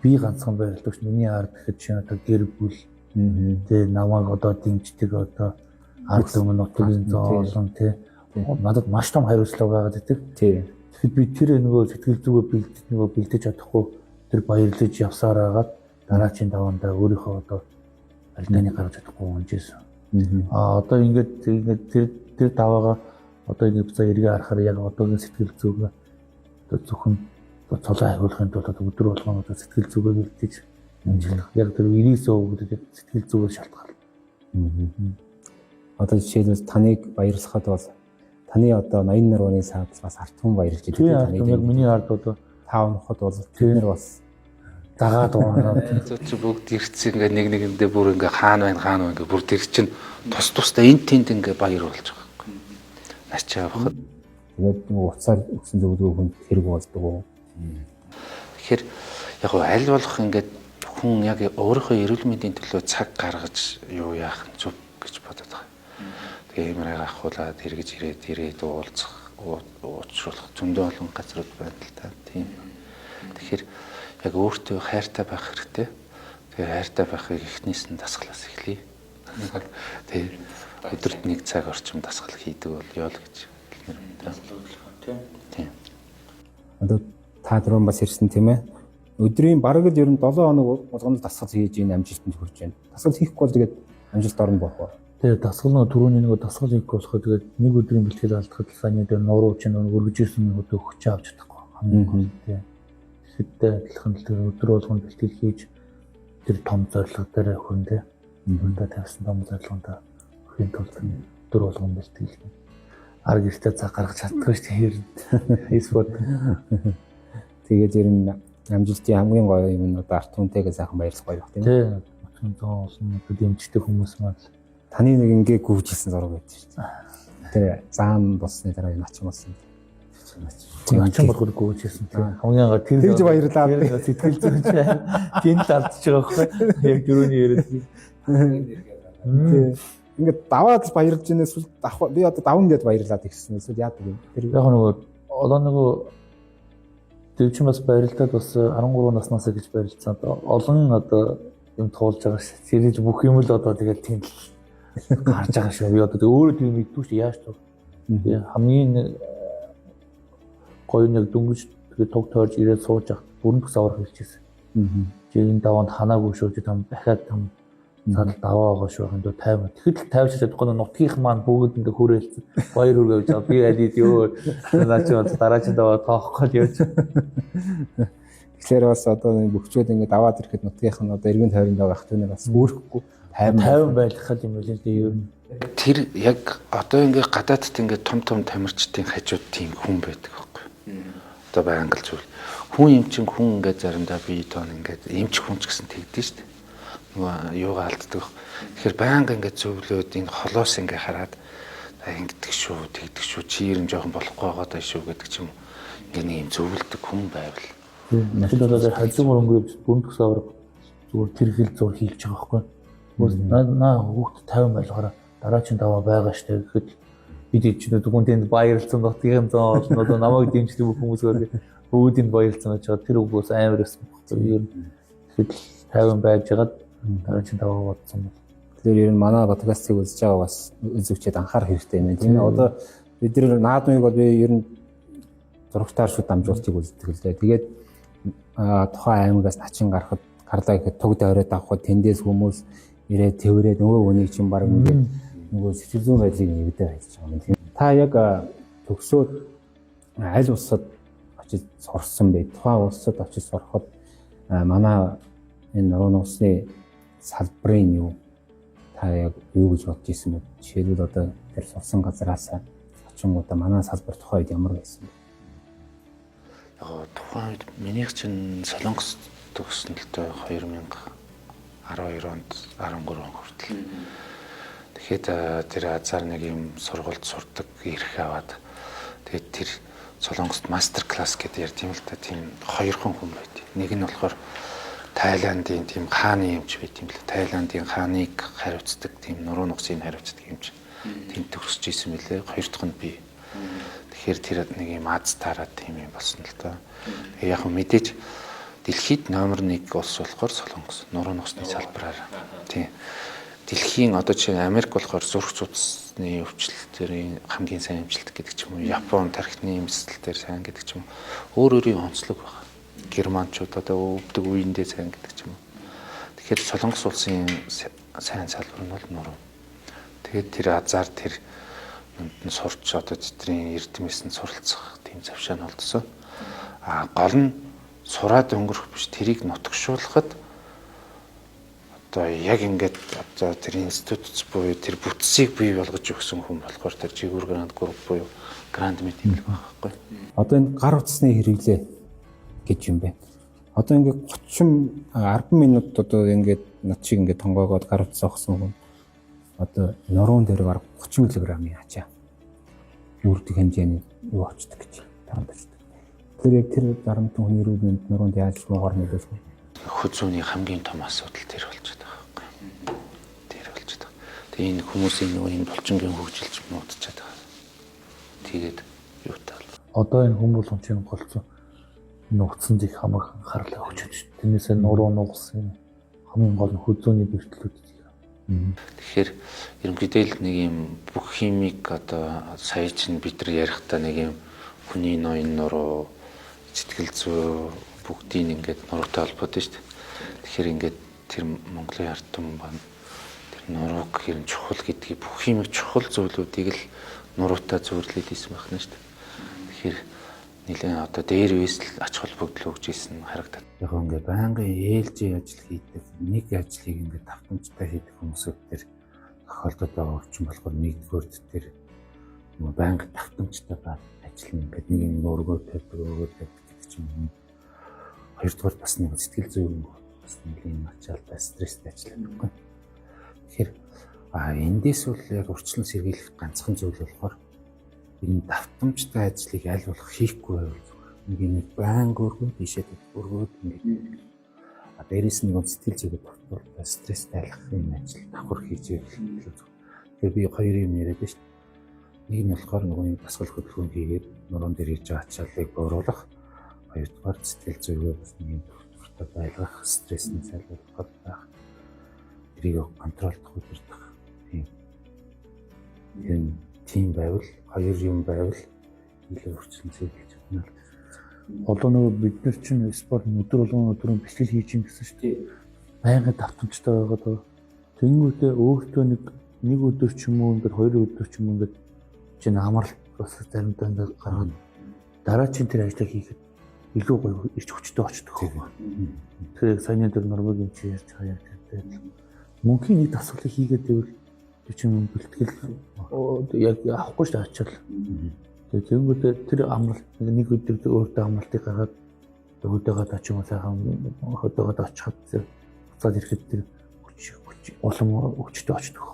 би ганцхан байрлалч миний ард гэхэд чинь одоо гэр бүл тэгээ намайг одоо дэмждэг одоо ард өмнө нутгийн зоолон тэ надад маш том хариуцлага байгаад байдаг. Тэгэхэд би тэр нөгөө сэтгэл зүгээр бэлдэж чадахгүй тэр баярлаж явсаар хагаад дараагийн даваандаа өөрийнхөө одоо алдааны гаргаж чадахгүй унжсэн. Одоо ингээд тэр даваагаа одоо ингэ буцаа эргээ харахаар яг одоогийн сэтгэл зүгээ одоо зөвхөн цолоо хариулахын тулд өдөр болгон одоо сэтгэл зүгээ бэлдэж амжилах. Яг тэр 99% гэдэг сэтгэл зүгээс шалтгаална. Одоо жишээлбэл таныг баярлахад бол таны одоо ноён нурууны саад бас арт хүн баярлж байгаа. Таныг яг миний ард одоо таавнахад бол бид нар бас дагаад уунаад чи бүгд ирцэн ингээ нэг нэгэндээ бүр ингээ хаана байна ингээ бүр тэр чин тусдаа энд тэнд ингээ баяр болж байгаа байхгүй. Ачаа авахад тэгээд уцаар өгсөн зөвлөгөө хүнд хэрэг болдог уу? Тэгэхээр яг гоо аль болох ингээд хүн яг өөрийнхөө эрүүл мэндийн төлөө цаг гаргаж юу яах нь зүг гэж бодоод байгаа. Тэгээ имрэг ахуулаад эргэж ирээд уулзах, уучлах зөндөө олон газрууд байна л та. Тийм. Тэгэхээр яг өөртөө хайртай байх хэрэгтэй. Тэгээ хайртай байхыг эхнээс нь дасгалаас эхлэе. Тэгээ өдөрт нэг цаг орчим дасгал хийдэг бол ёо л гэж хэлмээр байна. Тийм. Одоо та дөрөв бас ирсэн тийм ээ. Өдрийн бараг л ер нь 7 хоног болгоно дасгал хийж ийн амжилтанд хүрч байна. Дасгал хийхгүй бол тэгээд амжилт орно боох ба. Тэгээд дасгал нөгөө түрүүний нөгөө дасгал хийх болохоо тэгээд нэг өдрийн бэлтгэл алдахад саяны дээр нуруу чинь нөгөө өргөжсэн нөгөө өгч авч чадахгүй хамгийн гол тийм. Тэгэхдээ адилхан л тэр өдөр болгоно бэлтгэл хийж тэр том зорилго дээр хүрэн тийм. Үүндээ тавьсан том зорилгонд өхийн тулд өдөр болгоно бэлтгэл. Ар гэртээ цаг гаргаж чаддгүй шүү дээ. Эсвот. Тэгээд ер нь амжилтын хамгийн гоё юм нь одоо арт түнтэйгээ сайхан баярлах гоё баг тийм. Тийм. Өчигдөр зоосон дэмждэг хүмүүс маань Таны нэг ингээ гүйжсэн зураг байдаг шүү дээ. Тэр заан болсны дараа начин болсон. начин болгоод гүйжсэн тийм. Хамгийн гол тэр тэгж баярлаа. Сэтгэл зүйч гинт алдчих байгаа байхгүй. Яг дөрөвний яриад. Ингээд даваад баярлж байна эсвэл би одоо даван гэдээ баярлаад ирсэн эсвэл яадаг юм. Тэр яг нөгөө одоо нөгөө дэвчин бас баярлаад бас 13 наснаас гэж баярлцсан. Олон одоо юм туулж байгаа ш. Сэрэж бүх юм л одоо тэгэл тийм гарч байгаа шүү. Би одоо өөрөө тийм мэдгүй ш. Яаж тав. Хамгийн гоё нэг дөнгөж тэгээ туг тойрж ирээд сууж ах бүрэн төгс аврах хэлчихсэн. Жигийн даванд ханаагүй шүү. Там дахиад там цаал даваа байгаа шүү. Энд 50. Тэгэхэд 50 чадахгүй нутгийнх маань бүгд ингээ хүрээлсэн. Баяр хүргээ авч байгаа. Би алид ёо. Наачи бол дараагийн даваа тоохгүй явж. Тэгэхээр бас одоо бөхчүүд ингээ даваад ирэхэд нутгийнх нь одоо эргэн тойронд байгаа хтөнөр бас өөрөхгүй 50 байх юм л дээ. Тэр яг одоо ингээ гадаадд ингээ том тамирчдын хажууд тийм хүн байдаг байхгүй. Одоо байнгал зүйл. Хүн эмчин хүн ингээ заримдаа бие тоон ингээ эмч хүн ч гэсэн тэгдэж штэ. Нөгөө юугаа алддаг. Тэгэхээр байнга ингээ зөвлөөд энэ холоос ингээ хараад ингэдэг шүү, тэгдэг шүү, чи ер нь жоохон болохгүй байгаа даа шүү гэдэг ч юм. Ингээ нэг юм зөвлөдөг хүн байвал. Начид одоо хажуугаар өнгөрөөж бүрэн төгс авраг зүгээр тэр хэл зур хийлж байгаа байхгүй. Наа хүүхд 50 байлгаараа дараагийн даваа байгаа штэ гэхэд бид чинь дүгүнтэнд баярлцсан нутгийн зам одоо намайг дэмждэг хүмүүс гэх үүдэнд баярлцсан гэж тэр үгөөс амар өссөн багц. Ер нь тэгэхэд 50 байж байгаад дараагийн даваа бодсон бол. Тэгэхээр ер нь манай подкастыг үзэж байгаа бас үзэгчид анхаарах хэрэгтэй юм тийм ээ. Одоо бид нар наадмыг бол би ер нь зурагтаар шууд дамжуултыг үздэг л дээ. Тэгээд тухайн аймагаас начин гарахад гарлаа гэхэд туг дайраад авахд тэндээс хүмүүс ирээд тэрвэрээд нөгөө хүнийг чинь баг ингээд нөгөө сэтгэл зүйн байдлыг нэгдээ хайж байгаа юм тийм. Та яг төгсөөд аль улсад очиж сурсан бэ? Тухайн улсад очиж сурахад манай энэ нурууны улсны салбарын юу та яг юу гэж бодож ирсэн бэ? Жишээлбэл одоо тэр сурсан газраас очингуудаа манай салбар тухайд ямар байсан бэ? Яг тухайн үед минийх чинь Солонгос төгсөн л дээ 2012 онд 13 он хүртэл. Тэгэхэд тэр азар нэг юм сургуульд сурдаг ирэх аваад тэгээд тэр Солонгост мастер класс гэдэг яар тийм л та тийм хоёрхан хүн байт. Нэг нь болохоор Тайландын тийм хааны юмч байт юм л. Тайландын хааныг хариуцдаг тийм нуруу нугсыг хариуцдаг юмч. Тийм төгсөж исэн мөлий. Хоёр дахь нь би. Тэгэхээр тэр нэг юм аз таараад тийм юм болсон л доо. Тэгээ яг мэдээж дэлхийд номер 1 улс болохоор Солонгос нуруу нугсны салбараар. Тийм. Дэлхийн одоо чинь Америк болохоор зүрх судасны өвчлөлтийн хамгийн сайн эмчилдэг гэдэг ч юм уу. Япон тархины эмчилэл дээр сайн гэдэг ч юм уу. Өөрийн онцлог байна. Германчууд одоо өвдөг үеиндээ сайн гэдэг ч юм уу. Тэгэхээр Солонгос улсын сайн салбар нь бол нуруу. Тэгээд тэр азар тэр юмд нь сурч одоо тэдний эрдэмээс нь суралцах тийм завшаа нь олдсон. Гол нь сураад өнгөрөх биш тэрийг нутагшуулахад одоо яг ингээд одоо тэр институт буюу тэр бүтцийг бий болгож өгсөн хүн болохоор тэр Жигүүр гранд групп буюу гранд мэд юм л байхгүй. Одоо энэ гар утасны хэрэглээ гэж юм байна. Одоо ингээд 10 минут одоо ингээд над шиг ингээд тонгоогоод гар утас авахсан хүн одоо нуруунд дээр бараг 30 мг ячаа. Юурдэх хэмжээний юу очдөг гэж тарандаж. Тэр яг тэр дарамтын хүний эрүүл мэнд нуруунд яаж муугаар нөлөөлөх вэ? Хүзүүний хамгийн том асуудал тэр болчиход байгаа байхгүй. Тэр болчиход байгаа. Тэгээ энэ хүмүүсийн нөгөө юм булчингийн хөгжилж муудчихад байгаа. Тэгээд юутай бол. Одоо энэ хүмүүлэмжийн голцоо нууцсан зих хамаг анхаарлаа өгч байна. Тэрнээсээ нуруу нугсан хамгийн гол нь хүзүүний бэртлүүд. Тэгэхээр ерөнхийдөө л нэг юм бүх химик одоо сая чинь бид нар ярихдаа нэг юм хүний ноён нуруу сэтгэл зүй бүгдийг ингээд нуруутай холбоотой шүү дээ. Тэгэхээр ингээд тэр Монголын ард түмэн байна. Тэр нурууг хэрэн чухал гэдгийг бүх химик чухал зүйлүүдийг л нуруутай зөвөрлөд ийсэн байна шүү дээ. Тэгэхээр нэлээд одоо дээр үес л ач холбогдол өгч ийсэн харагдаад. Яг ингээд байнгын ээлж ажил хийдэг нэг ажлыг ингээд давтамжтай хийдэг хүмүүсүүд тэр тохиолдод байгаа өвчин болохоор нэгдүгээр тэр нөгөө байнга давтамжтай баг ажил нь ингээд нэг юм өргөө тавьдаг гэдэг чинь хоёрдугаар бас нэг сэтгэл зүйн бас нэг юм ачаалтай стресстэй ажил байхгүй. Тэгэхээр эндээс бол яг урьдчилан сэргийлэх ганцхан зүйл болохоор энэ давтамжтай ажлыг аль болох хийхгүй байвал нэг байнга өргөө тийшээ өргөөд ингээд дээрээс нэг сэтгэл зүйд тогтвортой стресстэй айлах юм ажил давхар хийж ивэл тэгэхээр би хоёр юм яриад байна шүү дээ. Нэг нь болохоор нөгөө юм дасгал хөдөлгөөн хийгээд нуруунд дээр хийж байгаа ачааллыг бууруулах, хоёрдугаар сэтгэл зүйгээ бас нэг юм тогтвортой байлгах, стрессний сайлуулах байх. Тэрийг контролдох удирдах тийм байвал хоёр юм байвал илүү өрчлөн цэглэж чадна л. Одоо нөгөө бид нар чинь спорт өдөр болгон өдрөө бэлтгэл хийж юм гэсэн шүү дээ. Байнга давтамжтай байгаад тэнгүүтээ өөртөө нэг өдөр ч юм уу ингээд хоёр өдөр ч юм уу ингээд чинь амралт бас заримдаа ингээд гаргаад дараа чинь тэр ажлыг хийхэд илүү гоё ирч хүчтэй очдог юм. Тэгэхээр саяны дээр нормыг чи ярьж байгаа яг тэр мөнхийн нэг дасгалыг хийгээд байвал тэр чинь бэлтгэл яг авахгүй шүү дээ ачаал. Тэгээ тэнгүүтээ тэр амралт нэг өдөр өөртөө амралтыг гаргаад өдөөгээд очих юм сайхан өдөөгээд очихад буцаад ирэхэд тэр хүч улам өчтөд очдог.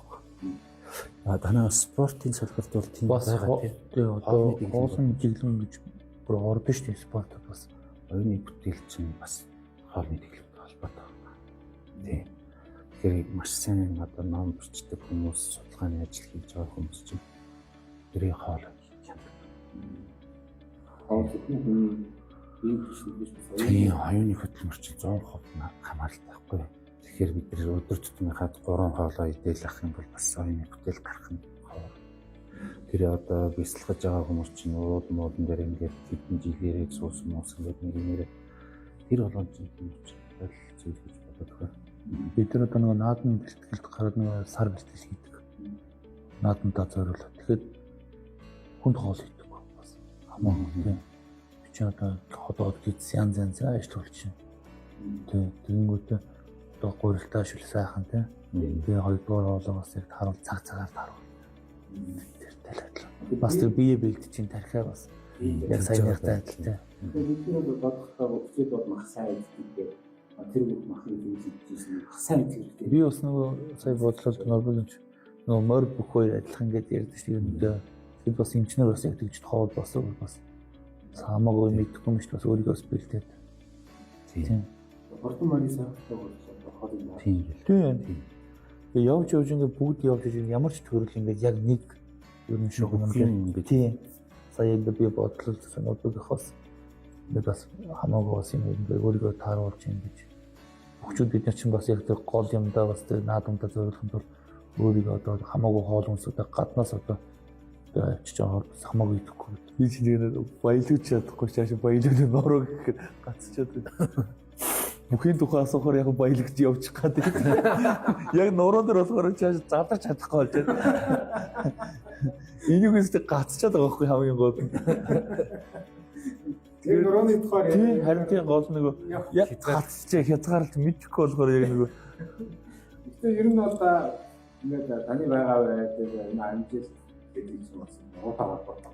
Танаа спортын салбарт бол тийм байгаа тийм. Одоо хоосон чиглэн гэж бүр ордон шүү дээ спортод бас. Оюуны бүтээл чинь бас хоолны тэглэмтэй холбоотой байна. Тийм. Тэгэхээр маш сайн одоо ном бичдэг хүмүүс, судалгааны ажил хийж байгаа хүмүүс чинь тэрийг хоол хяндаг. Хоол зөвхөн хүний бие хүчнээс тийм оюуны хөдөлмөр чинь 100% хамааралтай байхгүй. Тэгэхээр бид нар өдөр тутмынхаа 3 хоолоо идээл ах юм бол бас оюуны бүтээл гарах нь ховор. Тэр одоо бясалгаж байгаа хүмүүс чинь муудан дээр ингээд хэдэн жилээрээ суус муус ингээд нэг нэрээ тэр болгоомж юм учраас зүйл гэж боддог байна. Бид нар одоо нөгөө наадмын бэлтгэлд гараад нөгөө сар бэлтгэл хийдэг. Наадмаа зориулаад. Тэгэхээр хүнд хоол хийдэг бас хамаагүй тийм. Би ч одоо ходоод гиз янз ажиллуулж байна. Тэгэнгүүтээ одоо гурилтаа шүл сайхан тийм. Тэгээ хоёрдугаар хоолоо бас яг харуул цагаар таруул. Тэр талаадлаа. Бас тэр бие бэлт чинь тархиа бас яг сайн яртай адилтай. бид нар бодохдоо өчигд бол мах сайн идэх тэр бүх махыг хийжсэн мах сайн идэх хэрэгтэй. Би бас нөгөө сая бодлоо нормалч нөгөө мөр бүх хоёр адилхан гэдээ ярьдаг шүү дээ. Тэгэд бас эмчнэр бас яг тэгж хоол бас хамаагүй мэдхгүй юм шүү бас өөрийгөө бас бэлдээд. Тийм. Хортон морийн сайхтай бол хоол юм. Тийм. Тэгээ явж ингээд бүгд явж ямар ч төрөл ингээд яг нэг ер нь шиг юм ингээд тийм. Сая ингээд би бодлоо санаудахаас ингээд бас хамаагүй бас юм ингээд өөрийгөө тааруулж юм гэж. Бүгд бид нар чинь бас яг тэр гол юмдаа бас тэр наадамдаа зориулахын тулд өөрийгөө одоо хамаагүй хоол хүнсүүдээ гаднаас одоо авчиж байгаа бас хамаагүй идэхгүй. Би чинь баялагч чадахгүй чааш баялагч нороо гэхэд гацчаад байна. Бүхийн тухай асуухаар яг баялагч явчих гад. Яг нуруу дээр болохоор чааш задарч чадахгүй болж байна. Энийг үстэй гацчаад байгаа байхгүй хамгийн гол нь. Тэр нурууны тухай тийм харин тийм гол нэг яг гацч хязгаарлалт мэдхгүй болохоор яг нэг. Гэтэ ер нь бол ингээд таны байгаа байдаг энэ амжилт гэдэг юм бас утаагаар байна.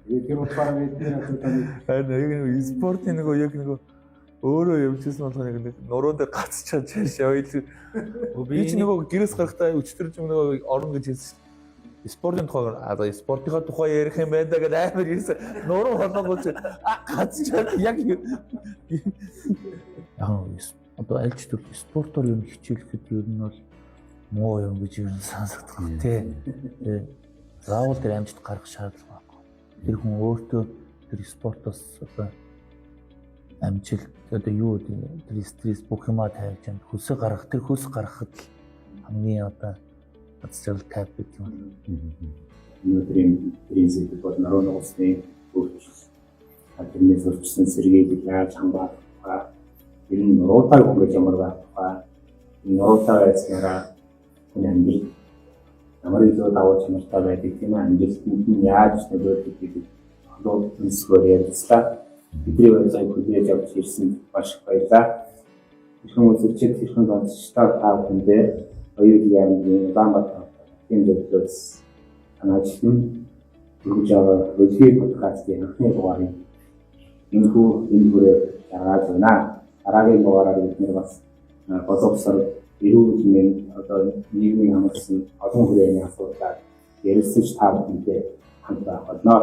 Тэр утгаараа бид нэр таны харин яг спортын нэг яг нэг өөрөө явчихсан болохоор нэг нуруу дээр гацчаад чааш явъя. Би ч нөгөө гэрээс гарахтаа өчтөр ч нөгөө орно гэж хэлсэн. спортын тухай спортынхаа тухай ярих юм байна гэдэг амар ирсэн. Нуруу холоогооч гацчаад яг одоо аль ч төрлийн спортоор юм хичээлэхэд ер нь бол муу юм гэж ер нь сонсогдох тий. Заавал тэр амжилт гаргах шаардлага байхгүй. Тэр хүн өөртөө тэр спортоос одоо амжилт одоо юу тэр стресс бүх юмаа тавьж амт хөлсө гаргах тэр хөлс гаргахад л хамгийн одоо ажил кап гэх юм. Өнөөдрийн принцип бол нарын усны өөрчлөлт. Тэрнээс өөрчлөсөн сэргийг яаж хамгаалах вэ? Тэр нь нуруутай хүмүүс ямар байх вэ? Нуруутай байснараа хүн амьдрал ямар илүү давуу чанартай байдаг тийм амжилтанд нь яаж нөлөөлөх гэдэг холбоо зүйлсээр ярилцлаа. Бидний урилгыг хүлээж авч ирсэнд маш их баярлалаа. Хэрхэн үзэгчид хэрхэн сонсогчдоо та бүхэндээ хоёулаа Улаанбаатар тийм зөвлөс санаачлан өгж байгаа өсвий подкастын анхны дугаарыг энэ хүрээ гаргаж байна. Дараагийн дугаараар бид нэр бас боловсрол эрүүл мэндийн одоо нийгмийн хамаарсан олон хүрээний асуудлаар ярилцаж та бүхэндээ хамт байх болно.